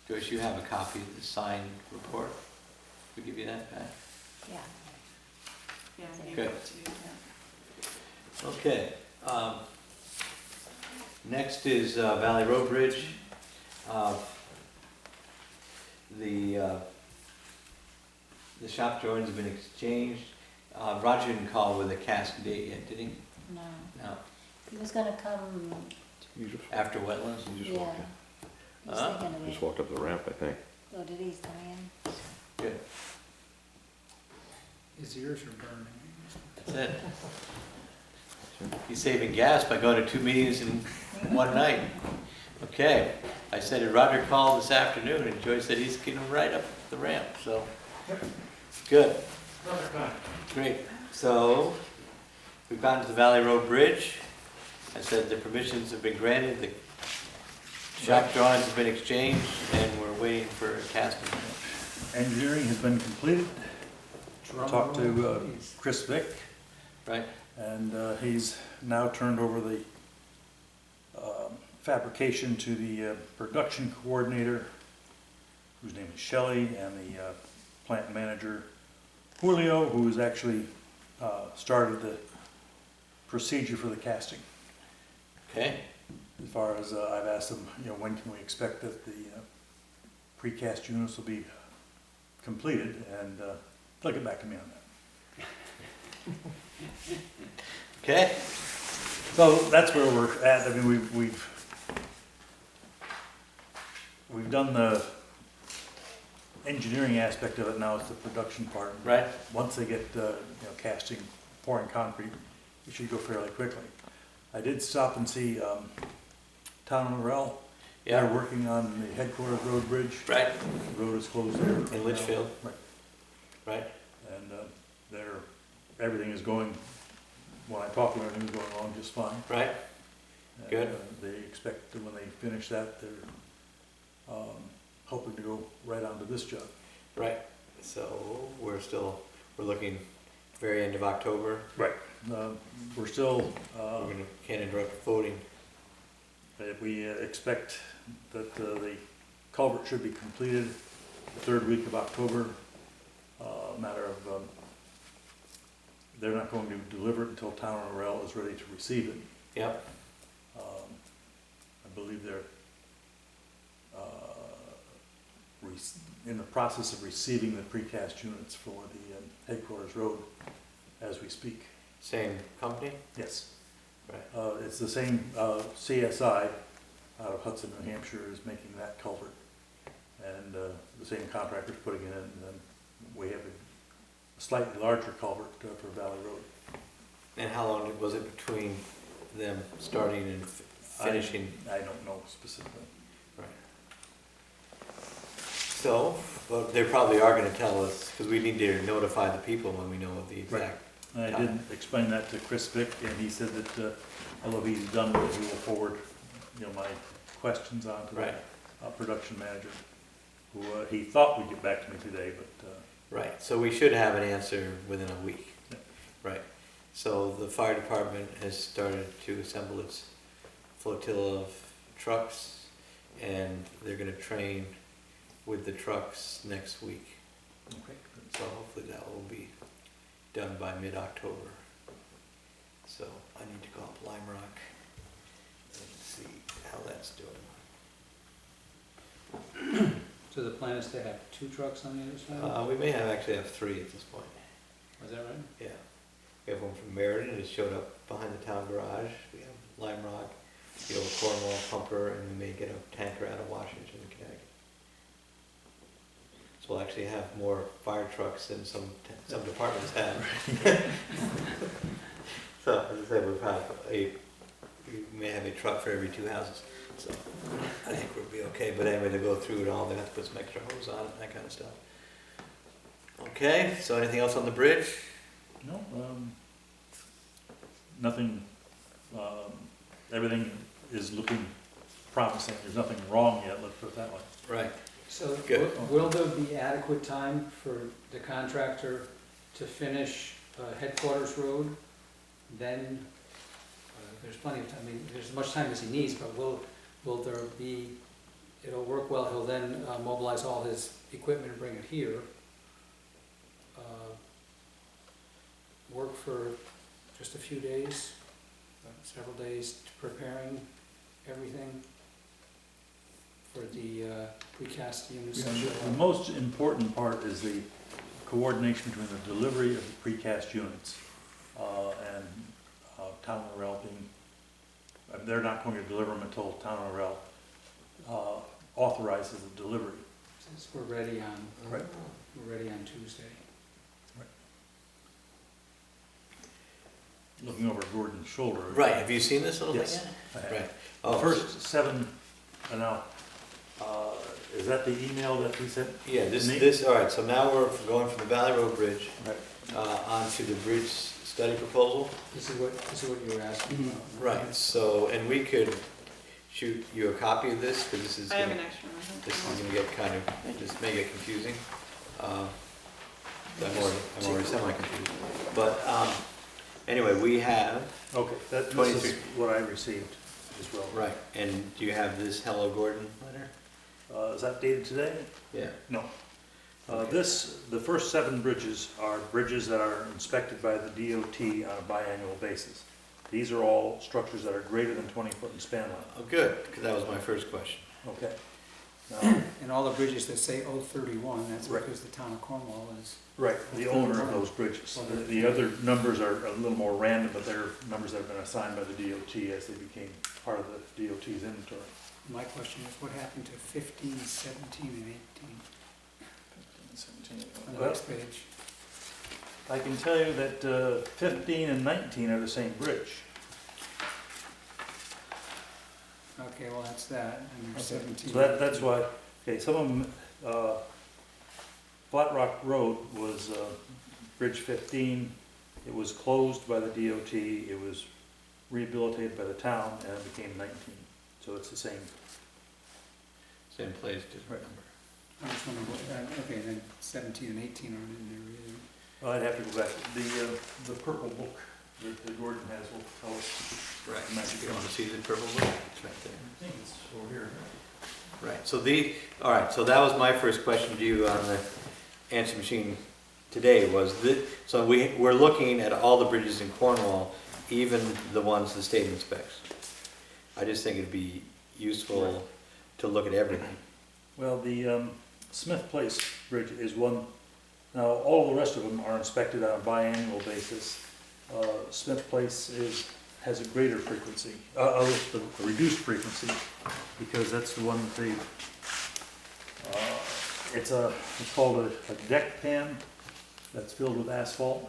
Joyce, you have a copy of the signed report? We give you that back? Yeah. Yeah, I gave Good. that to you, yeah. Okay. Next is Valley Road Bridge. The shop drawings have been exchanged. Roger didn't call with a cast date yet, did he? No, No. he was gonna come, You just, After wetlands? you just yeah. walked He's Huh? thinking of in. Just it. walked up the ramp, I think. Oh, did he's coming in? Good. His ears are burning. That's it. He's saving gas by going to 2 meetings in one night. Okay. I said, did Roger call this afternoon? And Joyce said he's getting right up the ramp, so. Good. Great. So, we've gotten to the Valley Road Bridge. I said the permissions have been granted, the shop drawings have been exchanged, and we're waiting for casting. Engineering has been completed. Talked to Chris Vick, Right? and he's now turned over the fabrication to the production coordinator, whose name is Shelley, and the plant manager, Julio, who has actually started the procedure for the casting. Okay. As far as I've asked them, when can we expect that the precast units will be completed, and they'll get back to me on that. Okay. So that's where we're at. I mean, we've done the engineering aspect of it. Now it's the production part. Right. Once they get casting, pouring concrete, it should go fairly quickly. I did stop and see Town of Morel. Yeah. They're working on the headquarters road bridge. Right. The road is closed there. right In now. Litchfield. Right. Right. And everything is going, when I talked to them, everything's going along just fine. Right. And, Good. they expect that when they finish that, they're hoping to go right on to this job. Right. So we're looking very end of October. Right. We're still, Can't interrupt voting. we expect that the culvert should be completed the third week of October. Matter of, they're not going to deliver it until Town of Morel is ready to receive it. Yep. I believe they're in the process of receiving the precast units for the headquarters road as we speak. Same company? Yes. Right. It's the same CSI out of Hudson, New Hampshire is making that culvert. And the same contractor's putting it in, and then we have a slightly larger culvert for Valley Road. And how long was it between them starting and finishing? I don't know specifically. Right. So, well, they probably are gonna tell us, because we need to notify the people when we know what the exact. And I did explain that to Chris Vick, and he said that although he's done with it, he will forward, my questions on to the Right. Production manager, who he thought would get back to me today, but Right, so we should have an answer within a week. Yeah. Right. So the fire department has started to assemble its flotilla of trucks, and they're gonna train with the trucks next week. okay. So hopefully that will be done by mid-October. So I need to call up Lime Rock and see how that's doing. So the plan is to have 2 trucks on the other side? We may actually have 3 at this point. Is that right? Yeah. We have one from Meriden, it showed up behind the town garage. We have Lime Rock, the old Cornwall pumper, and we may get a tanker out of Washington, Connecticut. So we'll actually have more fire trucks than some departments have. So, as I said, we may have a truck for every 2 houses, so I think we'll be okay. But anyway, to go through it all, they have to put some extra hose on it, that kind of stuff. Okay, so anything else on the bridge? No, nothing, everything is looking promising. There's nothing wrong yet, let's put it that way. Right. So Good. will there be adequate time for the contractor to finish headquarters road? Then, there's plenty of time, I mean, there's as much time as he needs, but will there be, it'll work well, he'll then mobilize all his equipment and bring it here. work for just a few days, several days preparing everything for the precast units to show The up. most important part is the coordination between the delivery of the precast units and Town of Rel being, they're not going to deliver them until Town of Rel authorizes the delivery. Since we're ready on, Right. we're ready on Tuesday. Looking over Gordon's shoulder. Right, have you seen this little thing Yes. yet? I have. Right. The Oh, first 7, now, is that the email that we sent? Yeah, Me? all right, so now we're going from the Valley Road Bridge Right. onto the bridge study proposal. This is what you were asking about. Right, so, and we could shoot you a copy of this, because this is I have gonna, an extra one. this is gonna get kind of, just make it confusing. I'm already semi-confused. But, anyway, we have, Okay, this is 23. what I received as well. right, and do you have this Hello Gordon letter? Is that dated today? Yeah. No. Okay. The first 7 bridges are bridges that are inspected by the DOT on a biannual basis. These are all structures that are greater than 20 foot in span length. Oh, good, because that was my first question. Okay. Now, And all the bridges that say 031, that's Right. because the town of Cornwall is, right, the owner of those bridges. The other numbers are a little more random, but they're numbers that have been assigned by the DOT as they became part of the DOT's inventory. my question is, what happened to 15, 17, and 18 on the Well, next page? I can tell you that 15 and 19 are the same bridge. Okay, well, that's that, and Okay. 17. So that's why, okay, some of them, Flat Rock Road was Bridge 15. It was closed by the DOT, it was rehabilitated by the town, and it became 19. So it's the same. Same place, different Right. number. I just wonder what, okay, then 17 and 18 aren't in there either. Well, I'd have to go back. The purple book that Gordon has will tell us. Right, Magic you want to Book. see the purple book? It's right there. I think it's over here. Right, so all right, so that was my first question to you on the answer machine today was so we're looking at all the bridges in Cornwall, even the ones the state inspects. I just think it'd be useful to look at everything. Well, the Smith Place Bridge is one. Now, all the rest of them are inspected on a biannual basis. Smith Place has a greater frequency, a reduced frequency, because that's the one that they, it's called a deck pan that's filled with asphalt.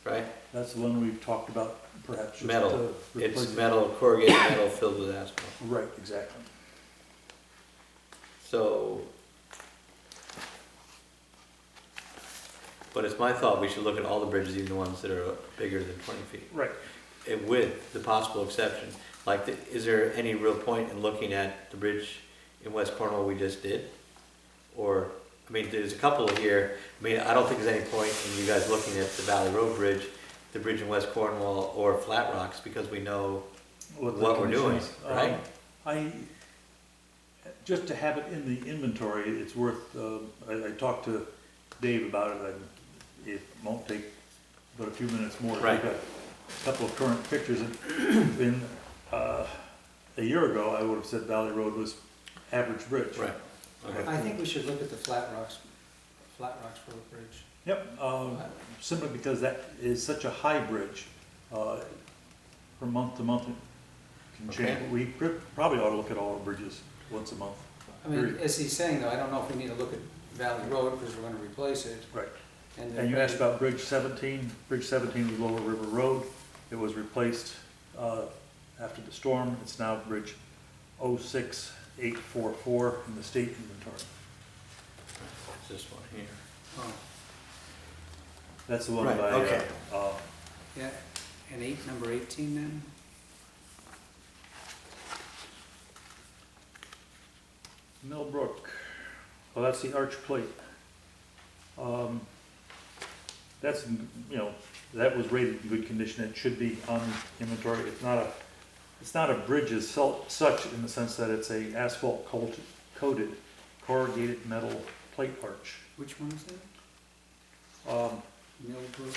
Right? That's the one we've talked about, perhaps just Metal. to replace It's it. metal, corrugated metal filled with asphalt. Right, exactly. So, but it's my thought we should look at all the bridges, even the ones that are bigger than 20 feet. Right. And with the possible exception, like, is there any real point in looking at the bridge in West Cornwall we just did? Or, I mean, there's a couple here, I mean, I don't think there's any point in you guys looking at the Valley Road Bridge, the bridge in West Cornwall, or Flat Rocks, because we know What the what we're doing, conditions- right? Just to have it in the inventory, it's worth, I talked to Dave about it, and it won't take but a few minutes more. Right. We've got a couple of current pictures, and a year ago, I would have said Valley Road was average bridge. Right, okay. I think we should look at the Flat Rocks Road Bridge. Yep, simply because that is such a high bridge, from month to month it can change. Okay. We probably ought to look at all our bridges once a month. I mean, as he's saying though, I don't know if we need to look at Valley Road because we're gonna replace it. Right. And And you asked about Bridge 17. Bridge 17 was Lower River Road. It was replaced after the storm. It's now Bridge 06844 in the state inventory. It's this one here. Oh, That's the one Right, by, okay. yeah, and number 18 then? Millbrook. Well, that's the arch plate. That's, that was rated in good condition. It should be on inventory. It's not a bridge as such in the sense that it's a asphalt coated corrugated metal plate arch. Which one is that? Um, Millbrook?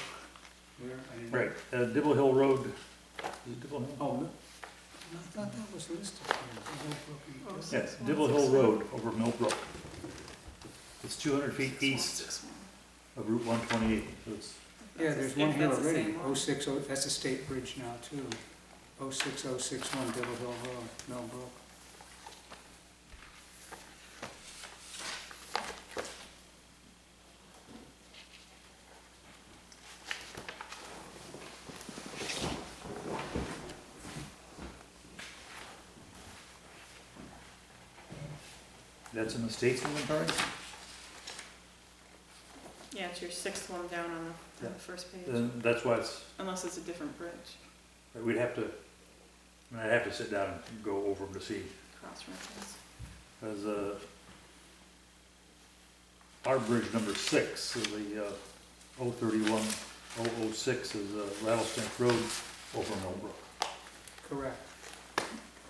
Where? I didn't- Right, Dibble Hill Road, is it Dibble Hill? Oh, no. I thought that was listed here. The whole broken- Yes, Dibble Hill Road over Millbrook. It's 200 feet east of Route 128, so it's, Yeah, there's one here That's the already, same one. 060, that's a state bridge now too. 06061 Dibble Hill Road, Millbrook. that's in the state's inventory? Yeah, it's your sixth one down on the Yeah. first page, Then that's why it's, unless it's a different bridge, we'd have to, I mean, I'd have to sit down and go over them to see. cross-reference. Because our bridge number 6, so the 031, 006 is Rattlesnake Road over Millbrook. Correct.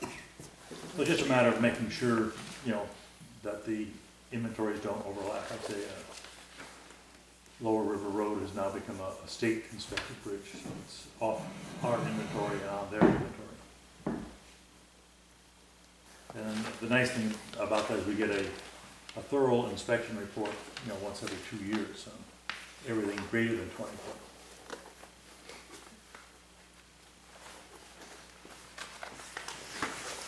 So it's just a matter of making sure, you know, that the inventories don't overlap. I'd say Lower River Road has now become a state inspected bridge, so it's off our inventory and on their inventory. And the nice thing about that is we get a thorough inspection report, you know, once every 2 years, so everything greater than 20 foot.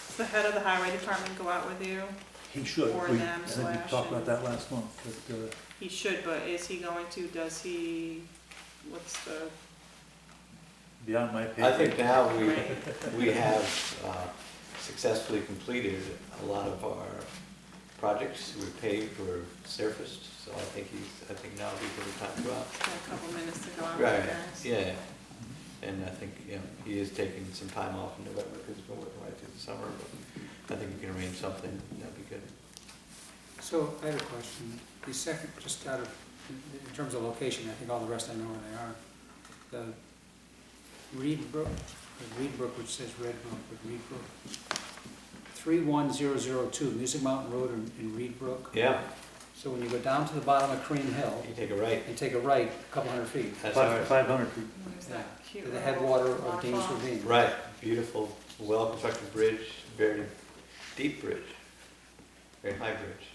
Does the head of the highway department go out with you? He should. Or We- them I think we slash talked about and- that last month, but He should, but is he going to, does he, what's the, beyond my pay I think grade. now right? we have successfully completed a lot of our projects. We paved, we're surfaced, so I think now would be a good time to go out. Got a couple minutes to go out with Right, you guys. yeah, and I think, you know, he is taking some time off in November because he's been working right through the summer, but I think we can arrange something, that'd be good. So I had a question. The second, just out of, in terms of location, I think all the rest I know where they are. The Reed Brook, which says Red Brook, but Reed Brook. 31002, Music Mountain Road in Reed Brook. Yeah, So when you go down to the bottom of Cream Hill you take a right, and take a right a couple hundred feet, that's 500 feet. There's that cute to the little headwater of Dean's waterfall. Ravine. right, beautiful, well-constructed bridge, very deep bridge, very high bridge.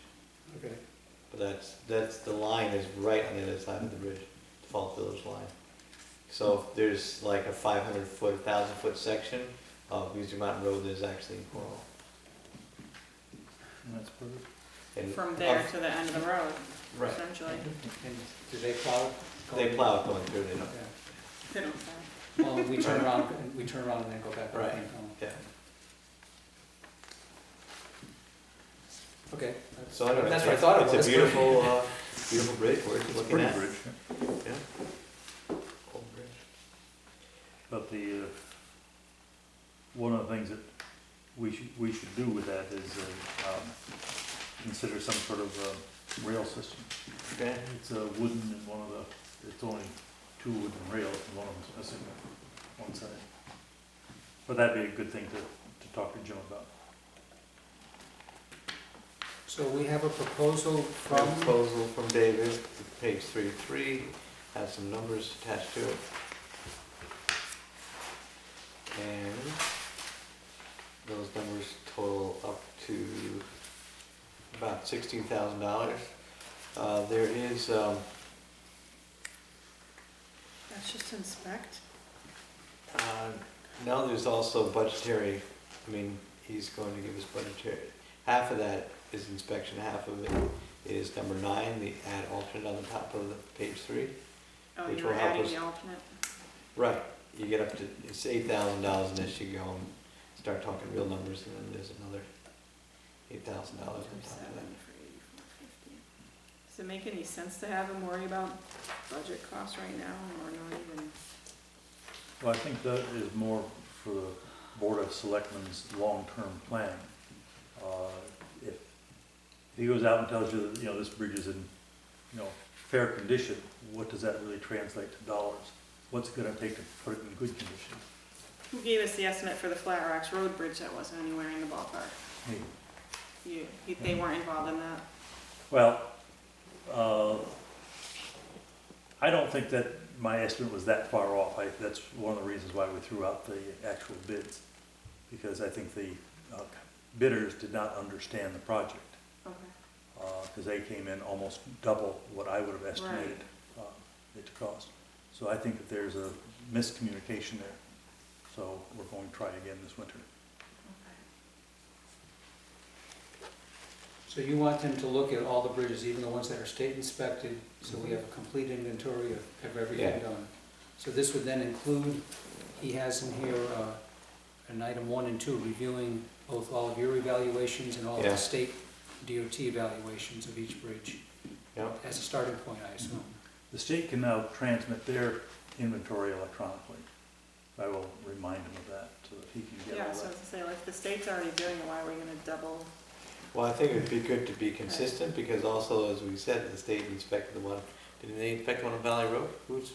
Okay. But that's, the line is right on the other side of the bridge, the Falls Village line. So if there's like a 500-foot, 1,000-foot section of Music Mountain Road that is actually in Cornwall. And that's perfect. And From there to the end of the road, Right. essentially. And do they plow? They plow it going through, they don't, Yeah. They don't say. Well, we turn around and then go back. up Right. and down. yeah. Okay. So anyway, That's what I thought it was. It's a beautiful, beautiful bridge, worth looking Pretty at. bridge. Yeah. Old bridge. But one of the things that we should do with that is consider some sort of rail system. Okay. It's wooden and it's only 2 wooden rails and one of them's missing on one side. But that'd be a good thing to talk to Jim about. So we have a proposal from, Proposal from David, page 33, has some numbers attached to it. And those numbers total up to about $16,000. There is, That's just inspect. now there's also budgetary, I mean, he's going to give us budgetary. Half of that is inspection, half of it is number 9, the add alternate on the top of the page 3. Oh, Which you will were help adding us. the alternate. Right, you get up to, it's $8,000 and as you go and start talking real numbers, and then there's another $8,000 on top of that. 7 for 84.50. Does it make any sense to have him worry about budget costs right now, or not even? Well, I think that is more for the Board of Selectmen's long-term plan. If he goes out and tells you that, you know, this bridge is in, you know, fair condition, what does that really translate to dollars? What's it gonna take to put it in good condition? Who gave us the estimate for the Flat Rocks Road Bridge that wasn't anywhere in the ballpark? Hey, They weren't involved in that? well, I don't think that my estimate was that far off. That's one of the reasons why we threw out the actual bids, because I think the bidders did not understand the project, Okay. because they came in almost double what I would have estimated it to cost. So I think that there's a miscommunication there. So we're going to try again this winter. So you want them to look at all the bridges, even the ones that are state inspected, so we have a complete inventory of everything Yeah. done. So this would then include, he has in here, an item 1 and 2, reviewing both all of your evaluations and all of Yeah. the state DOT evaluations of each bridge. Yeah. As a starting point, I assume. The state can now transmit their inventory electronically. I will remind him of that so that he can get Yeah, all so I that. was gonna say, like, if the state's already doing it, why are we gonna double? Well, I think it'd be good to be consistent, because also, as we said, the state inspected the one, didn't they inspect one on Valley Road?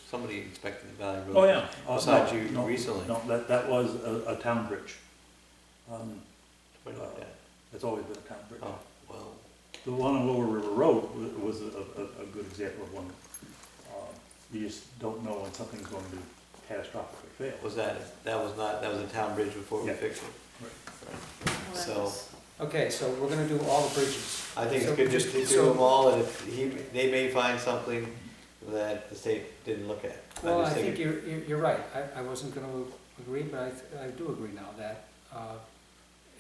Somebody inspected the Valley Road? Oh, yeah. Besides No, you no, recently? No, that was a town bridge. What about that? It's always been a town bridge. Oh, well, The one on Lower River Road was a good example of one. You just don't know when something's going to catastrophically fail. was that was a town bridge before we Yeah. fixed it? Well, that So- was- Okay, so we're gonna do all the bridges. I think So it's good just to just- do them all, and if they may find something that the state didn't look at. Well, I just think you're right. I wasn't gonna agree, but I do agree now that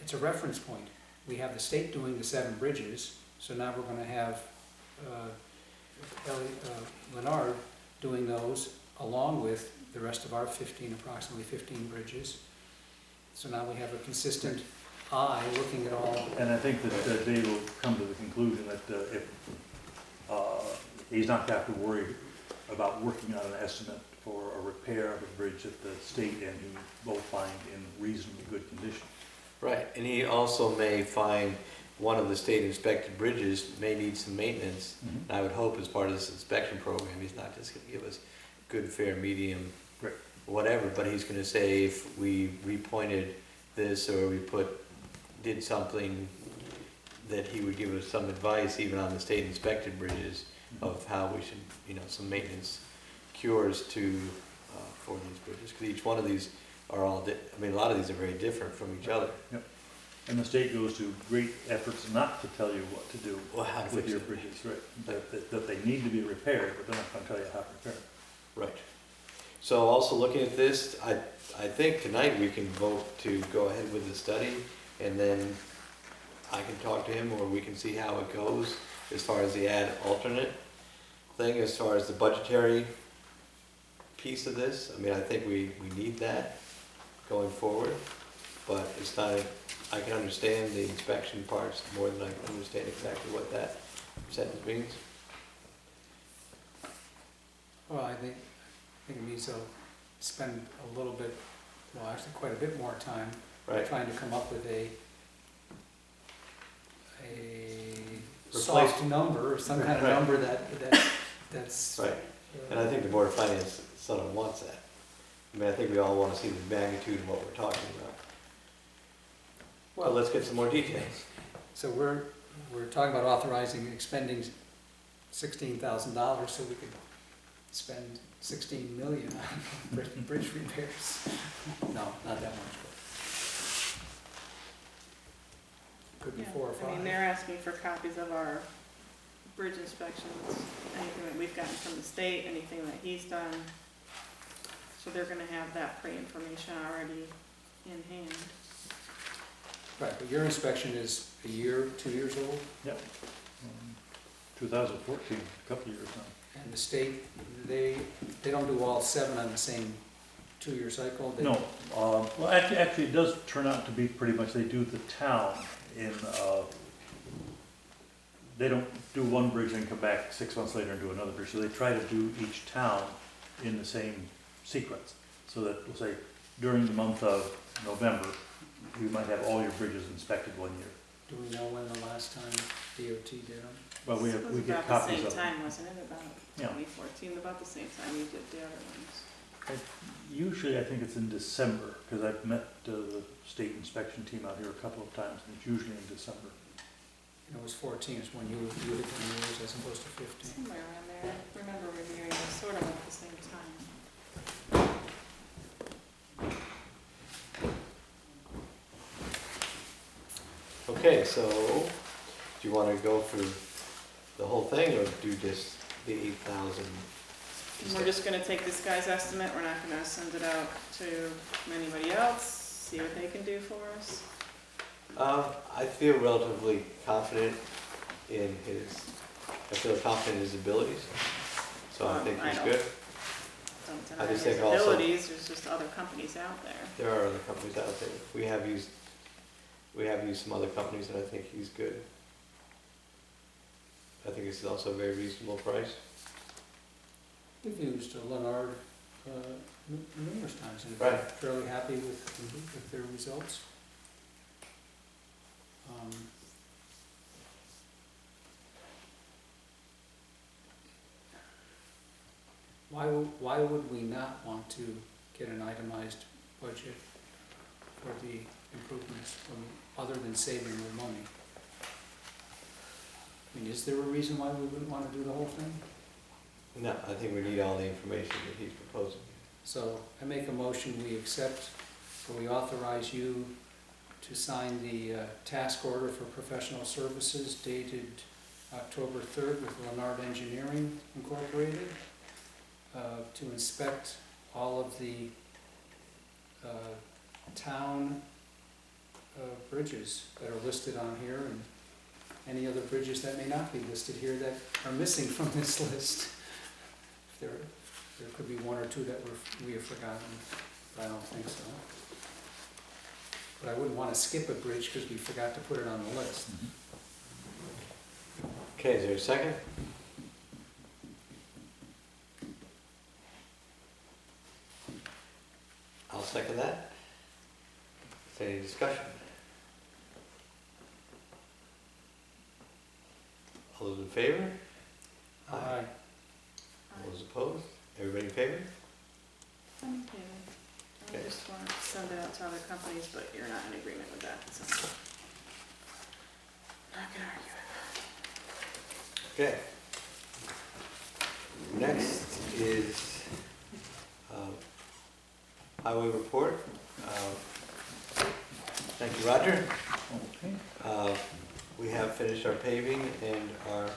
it's a reference point. We have the state doing the 7 bridges, so now we're gonna have Leonard doing those along with the rest of our approximately 15 bridges. So now we have a consistent eye looking at all. And I think that they will come to the conclusion that if he's not going to have to worry about working on an estimate for a repair of a bridge that the state and he both find in reasonably good condition. Right, and he also may find one of the state inspected bridges may need some maintenance. And I would hope as part of this inspection program, he's not just gonna give us good, fair, medium, Right. whatever, but he's gonna say if we repointed this or we did something, that he would give us some advice even on the state inspected bridges of how we should, some maintenance cures for these bridges. Because each one of these are a lot of these are very different from each other. Yep. And the state goes to great efforts not to tell you what to do Well, how to with fix your it. bridges, right? That they need to be repaired, but they're not going to tell you how to repair them. Right. So also looking at this, I think tonight we can vote to go ahead with the study, and then I can talk to him, or we can see how it goes as far as the add alternate thing, as far as the budgetary piece of this. I think we need that going forward, but it's not, I can understand the inspection parts more than I can understand exactly what that percentage means. Well, I think it means they'll spend a little bit, well, actually quite a bit more time Right. trying to come up with a Replace- soft number, or some kind of Right. number that's. Right. And I think the Board of Finance sort of wants that. I think we all want to see the magnitude of what we're talking about. Well, let's get some more details. So we're talking about authorizing expending $16,000 so we could spend 16 million on bridge repairs. No, not that much, but could be Yeah, 4 or 5. they're asking for copies of our bridge inspections, anything that we've gotten from the state, anything that he's done. So they're gonna have that pre-information already in hand. Right, but your inspection is a year, 2 years old, 2014, a couple of years now. and the state, they don't do all 7 on the same 2-year cycle? They- No, well, actually, it does turn out to be pretty much, they do the town in, they don't do one bridge and come back 6 months later and do another bridge. So they try to do each town in the same sequence. So that, we'll say, during the month of November, you might have all your bridges inspected 1 year. Do we know when the last time DOT did them? Well, we It was get about copies the of same them. time, wasn't it? About Yeah. 2014, about the same time we did the other ones. Usually, I think it's in December, because I've met the state inspection team out here a couple of times, and it's usually in December. was 14, is when you had done yours as opposed to 15. Somewhere around there. I remember reviewing this sort of at the same time. Okay, so, do you wanna go through the whole thing, or do just the 8,000? And we're just gonna take this guy's estimate, we're not gonna send it out to anybody else, see what they can do for us. I feel relatively confident in his abilities, so I think I he's don't- good. Don't I deny just his think also- abilities, there's just other companies out there. There are other companies out there. We have used some other companies, and I think he's good. I think it's also a very reasonable price. We've used Leonard numerous times and Right. been fairly happy with their results. Why would we not want to get an itemized budget for the improvements, other than saving the money? I mean, is there a reason why we wouldn't want to do the whole thing? No, I think we need all the information that he's proposing. So I make a motion, we accept, or we authorize you to sign the task order for professional services dated October 3rd with Leonard Engineering Incorporated to inspect all of the town bridges that are listed on here, and any other bridges that may not be listed here that are missing from this list. There could be one or two that we have forgotten, but I don't think so. But I wouldn't want to skip a bridge because we forgot to put it on the list. Okay, is there a second? I'll second that. Is there any discussion? All those in favor? Aye. All those opposed? Everybody in favor? I'm okay. I Okay. just want to send it out to other companies, but you're not in agreement with that, so. Not gonna argue it. Okay. Next is highway report. Thank you, Roger. We have finished our paving and our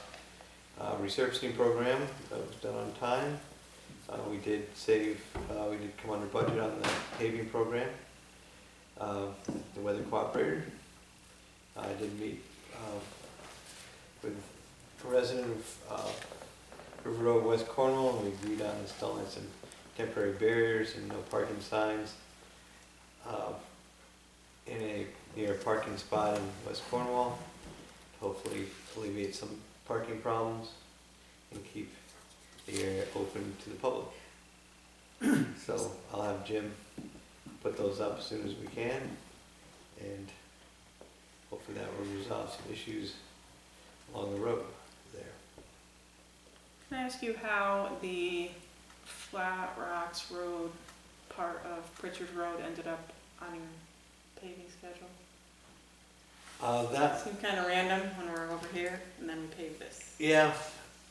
resurfacing program. That was done on time. We did come under budget on the paving program. The weather cooperated. I did meet with a resident of River Road, West Cornwall, and we agreed on installing some temporary barriers and no parking signs near a parking spot in West Cornwall, to hopefully alleviate some parking problems and keep the area open to the public. So I'll have Jim put those up as soon as we can, and hopefully that will resolve some issues along the road there. Can I ask you how the Flat Rocks Road part of Pritchard Road ended up on your paving schedule? That, Seemed kind of random when we were over here, and then we paved this. yeah,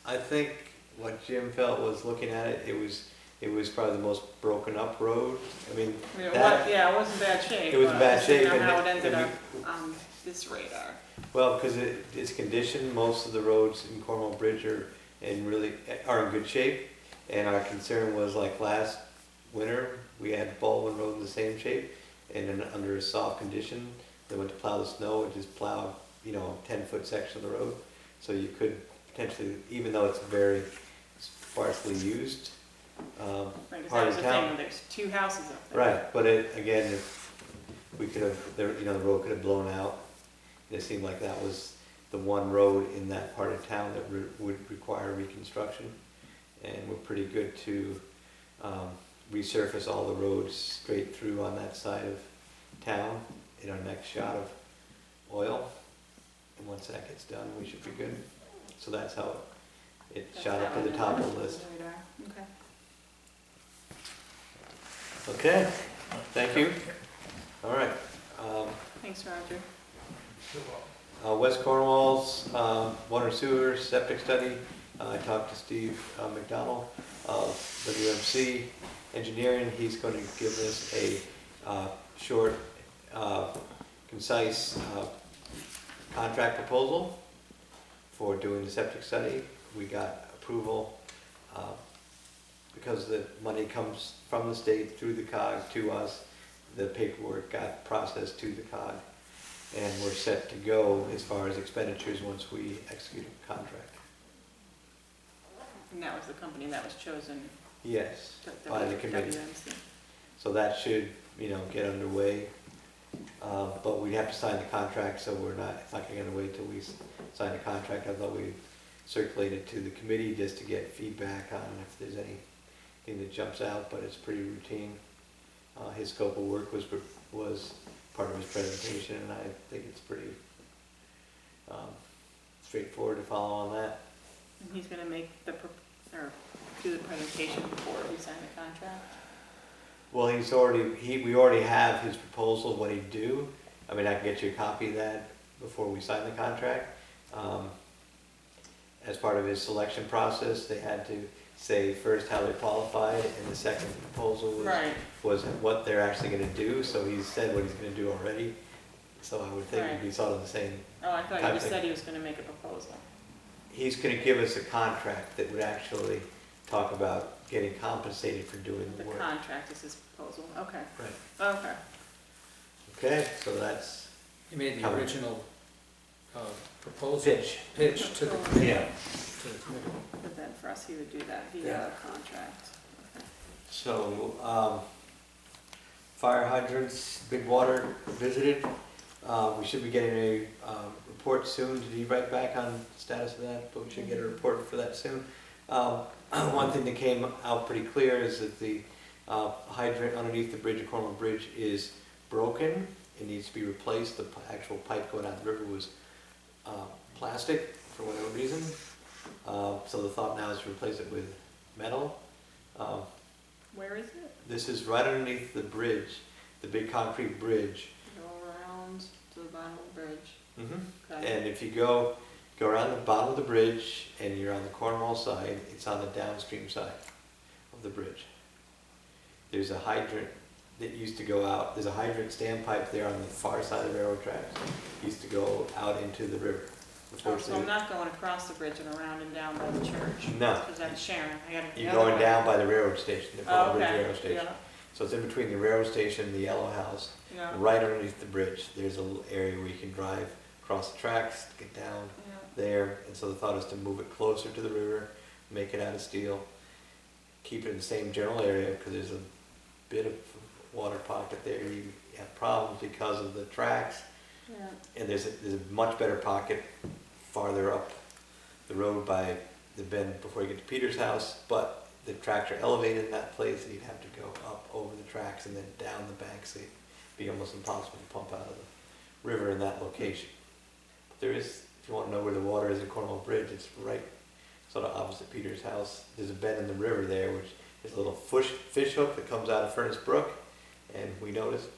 I think what Jim felt was looking at it, it was probably the most broken up road. I mean, It that, it wasn't bad shape. It was in but bad I just didn't shape, know how and it ended and up on this radar. well, because it's conditioned, most of the roads in Cornwall Bridge are in good shape. And our concern was, like last winter, we had Baldwin Road in the same shape, and then under a soft condition, they went to plow the snow, it just plowed, a 10-foot section of the road. So you could potentially, even though it's very sparsely used, Right, 'cause part that was of the town. thing, there's two houses up there. Right, but again, if we could have, the road could have blown out. It seemed like that was the one road in that part of town that would require reconstruction. And we're pretty good to resurface all the roads straight through on that side of town in our next shot of oil. And once that gets done, we should be good. So that's how it That's shot up that to the one top on of the list. radar. Okay. Okay, thank you. All right. Thanks, Roger. West Cornwall's water sewer septic study. I talked to Steve McDonald of WMC Engineering. He's going to give us a short, concise contract proposal for doing the septic study. We got approval because the money comes from the state through the COG to us. The paperwork got processed to the COG, and we're set to go as far as expenditures once we execute a contract. And that was the company that was chosen. Yes, by the committee. WMC. So that should, get underway. But we'd have to sign the contract, so it's not gonna wait till we sign the contract. I thought we'd circulate it to the committee just to get feedback on if there's anything that jumps out, but it's pretty routine. His scope of work was part of his presentation, and I think it's pretty straightforward to follow on that. And he's gonna make or do the presentation before we sign the contract? Well, we already have his proposal, what he'd do. I mean, I can get you a copy of that before we sign the contract. As part of his selection process, they had to say first how they qualified, and the second proposal was what they're actually gonna do. So he said what he's gonna do already. So I would think it'd be sort of the same. Oh, I thought you just said he was gonna make a proposal. He's gonna give us a contract that would actually talk about getting compensated for doing the work. The contract is his proposal, okay. Right. Okay. Okay, so that's You made the Covered. original proposal. pitch. Pitch to the committee. Yeah. To the committee. But then for us, he would do that Yeah. via contract. Okay. So, fire hydrants, big water visited. We should be getting a report soon. Did he write back on the status of that? But we should get a report for that soon. One thing that came out pretty clear is that the hydrant underneath the bridge, the Cornwall Bridge, is broken. It needs to be replaced. The actual pipe going out the river was plastic for whatever reason. So the thought now is to replace it with metal. Where is it? This is right underneath the bridge, the big concrete bridge. Go around to the bottom of the bridge. Okay. And if you go around the bottom of the bridge and you're on the Cornwall side, it's on the downstream side of the bridge. There's a hydrant that used to go out, there's a hydrant standpipe there on the far side of the railroad tracks. Used to go out into the river. Oh, so I'm not going across the bridge and around and down by the church? No. Because that's Sharon. I gotta. You're going down by the railroad station, the Cornwall Bridge Okay, Railroad Station. yeah, So it's in between the railroad station and the yellow house. yeah, Right underneath the bridge, there's a little area where you can drive across the tracks, get down yeah. there. And so the thought is to move it closer to the river, make it out of steel, keep it in the same general area, because there's a bit of water pocket there. You have problems because of the tracks. Yeah. And there's a much better pocket farther up the road by the bend before you get to Peter's house, but the tracks are elevated in that place, and you'd have to go up over the tracks and then down the bank, so it'd be almost impossible to pump out of the river in that location. But there is, if you want to know where the water is in Cornwall Bridge, it's right sort of opposite Peter's house. There's a bend in the river there, which is a little fish hook that comes out of Furnace Brook, and we noticed,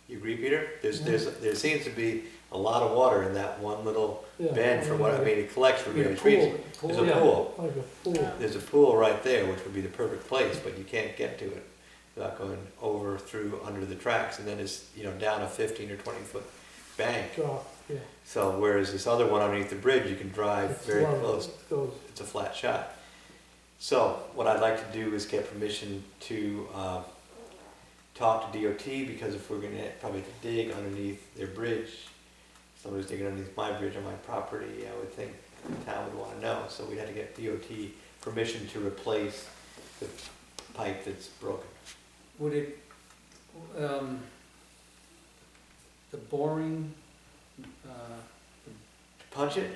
you agree, Peter? There seems to be a lot of water in that one little bend from what, I mean, it collects for various reasons. There's a pool. Like a pool. There's a pool right there, which would be the perfect place, but you can't get to it without going over, through, under the tracks, and then it's, down a 15 or 20 foot bank. So whereas this other one underneath the bridge, you can drive very close. It's a flat shot. So what I'd like to do is get permission to talk to DOT, because if we're gonna probably have to dig underneath their bridge, somebody's digging underneath my bridge on my property, I would think the town would wanna know. So we'd have to get DOT permission to replace the pipe that's broken. Would it, the boring, Punch it,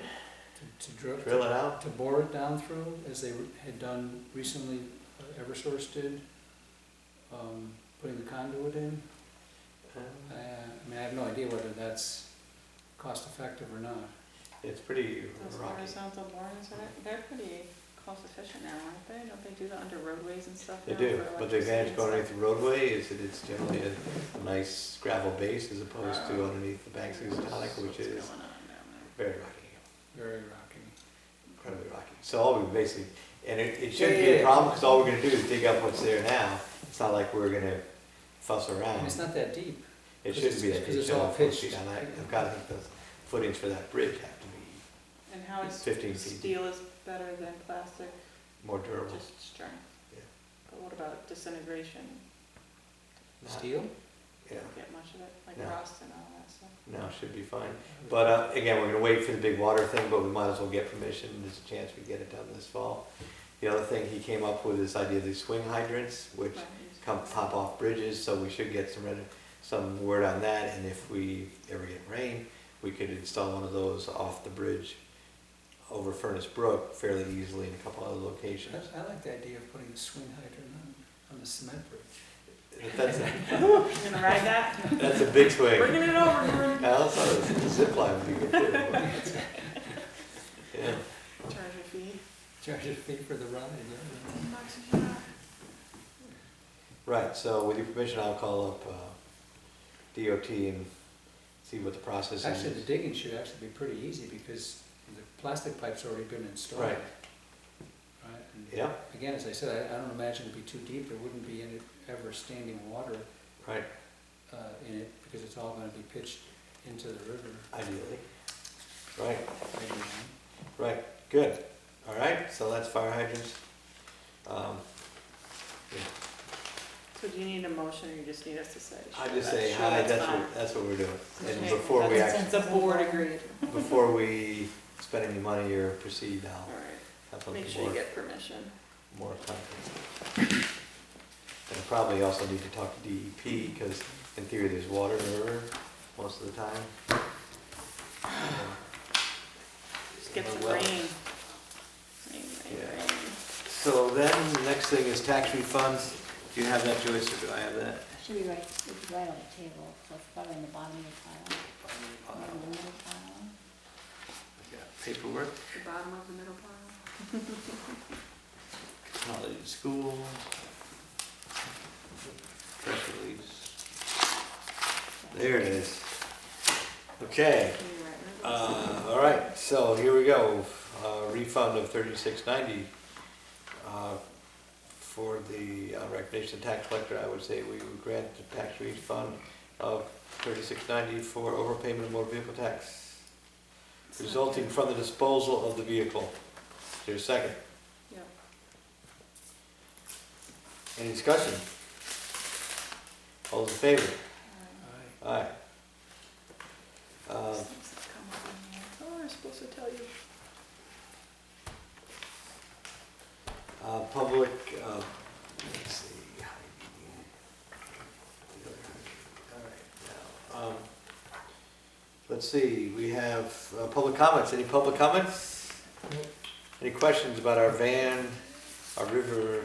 to drill it out? to bore it down through, as they had done recently, Eversource did, putting the conduit in? I mean, I have no idea whether that's cost effective or not. It's pretty Those rocky. horizontal borings, they're pretty cost efficient now, aren't they? Don't they do that under roadways and stuff They now do, for but the advantage electricity going and underneath the roadway is that it's generally a nice gravel base as opposed to underneath the banks of stuff? Houstonic, which What's is going on down very rocky, Very rocky. incredibly rocky. So all we basically, and it shouldn't Yeah, be yeah, a yeah. problem, because all we're gonna do is dig up what's there now. It's not like we're gonna fuss And around. it's not that deep. It shouldn't be that because deep, it's all 4 pitched. feet. And I've got to think the footings for that bridge have to be And how is 15 feet. steel is better than plastic? more durable. Just strength? Yeah. But what about disintegration? Not- Steel? Yeah, Don't get much of it, like No. rust and all that stuff. no, should be fine. But again, we're gonna wait for the big water thing, but we might as well get permission. There's a chance we get it done this fall. The other thing he came up with is idea of these swing hydrants, which Right. come pop off bridges, so we should get some word on that. And if we ever get rain, we could install one of those off the bridge over Furnace Brook fairly easily in a couple other locations. I like the idea of putting a swing hydrant on the cement bridge. That's a, You gonna ride that? that's a big swing. Bringing it over, Marie. I also thought the zip line would be good too. Yeah. Charge a fee. Charge a fee for the ride, yeah. $10 a year. Right, so with your permission, I'll call up DOT and see what the process Actually, the is. digging should actually be pretty easy because the plastic pipe's already been installed. Right. Right, and Yeah, again, as I said, I don't imagine it'd be too deep, there wouldn't be any ever standing water right, in it, because it's all gonna be pitched into the river. ideally. Right, later on. right, good. All right, so that's fire hydrants. Yeah. So do you need a motion or you just need us to say? I sure, just say sure, hi, that's fine. that's what we're doing. And Okay, before we that's- act, The board agreed. before we spend any money or proceed, All I'll right, have the make sure you board get permission. more confident. And I probably also need to talk to DEP, because in theory, there's water in the river most of the time. Just get some Well, rain. Rain, Yeah. rain. So then, the next thing is tax refunds. Do you have that, Joyce, or do I have that? Should be right, it's right on the table, so it's probably in the bottom of the pile, or in the middle pile. I got paperwork, The bottom of the middle pile. holiday school, press release. There it is. Okay, Can you write it? all right, so here we go. Refund of $36.90. For the recognition of tax collector, I would say we would grant the tax refund of $36.90 for overpayment of motor vehicle tax resulting from the disposal of the vehicle. Is there a second? Yep. Any discussion? All those in favor? All right. Aye. Aye. These things that come up in here. Oh, I'm supposed to tell you. Public, let's see. All right, now, let's see, we have public comments. Any public comments? Any questions about our van, our river?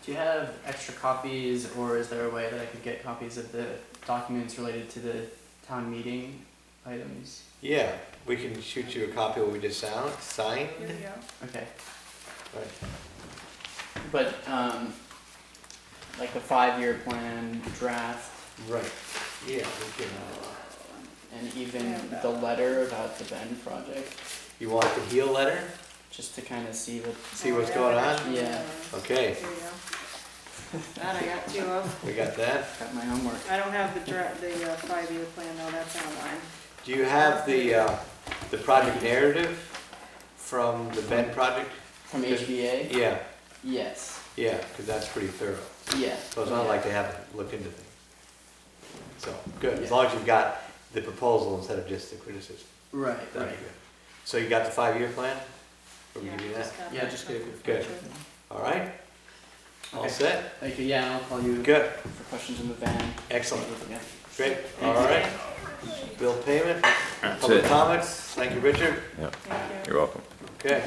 Do you have extra copies, or is there a way that I could get copies of the documents related to the town meeting items? Yeah, we can shoot you a copy of what we just signed. Here we go. Okay. Right. But, like the 5-year plan draft, Right, yeah, we can, and even Yeah, that the one. letter about the Bend project, you want the heel letter? just to kind of see what, See what's going on? Yeah. Okay, Here you go. That I got two of. we got that. got my homework. I don't have the 5-year plan though, that's online. Do you have the project narrative from the Ben project? From HBA? Yeah, Yes. yeah, because that's pretty thorough. Yeah. So it's not like they haven't looked into things. So, good, as Yeah. long as you've got the proposal instead of just the criticism. Right, That'd right. be good. So you got the 5-year plan? Or we Yeah, give you that? just got Yeah, that. just give it. Good. All right? All Okay. set? Thank you, yeah, and I'll call you Good, for questions in the van. excellent, Yeah. great, Thanks, all right. Dan. Bill payment, That's public it. comments, thank you, Richard. Yep, Thank you. you're welcome. Okay,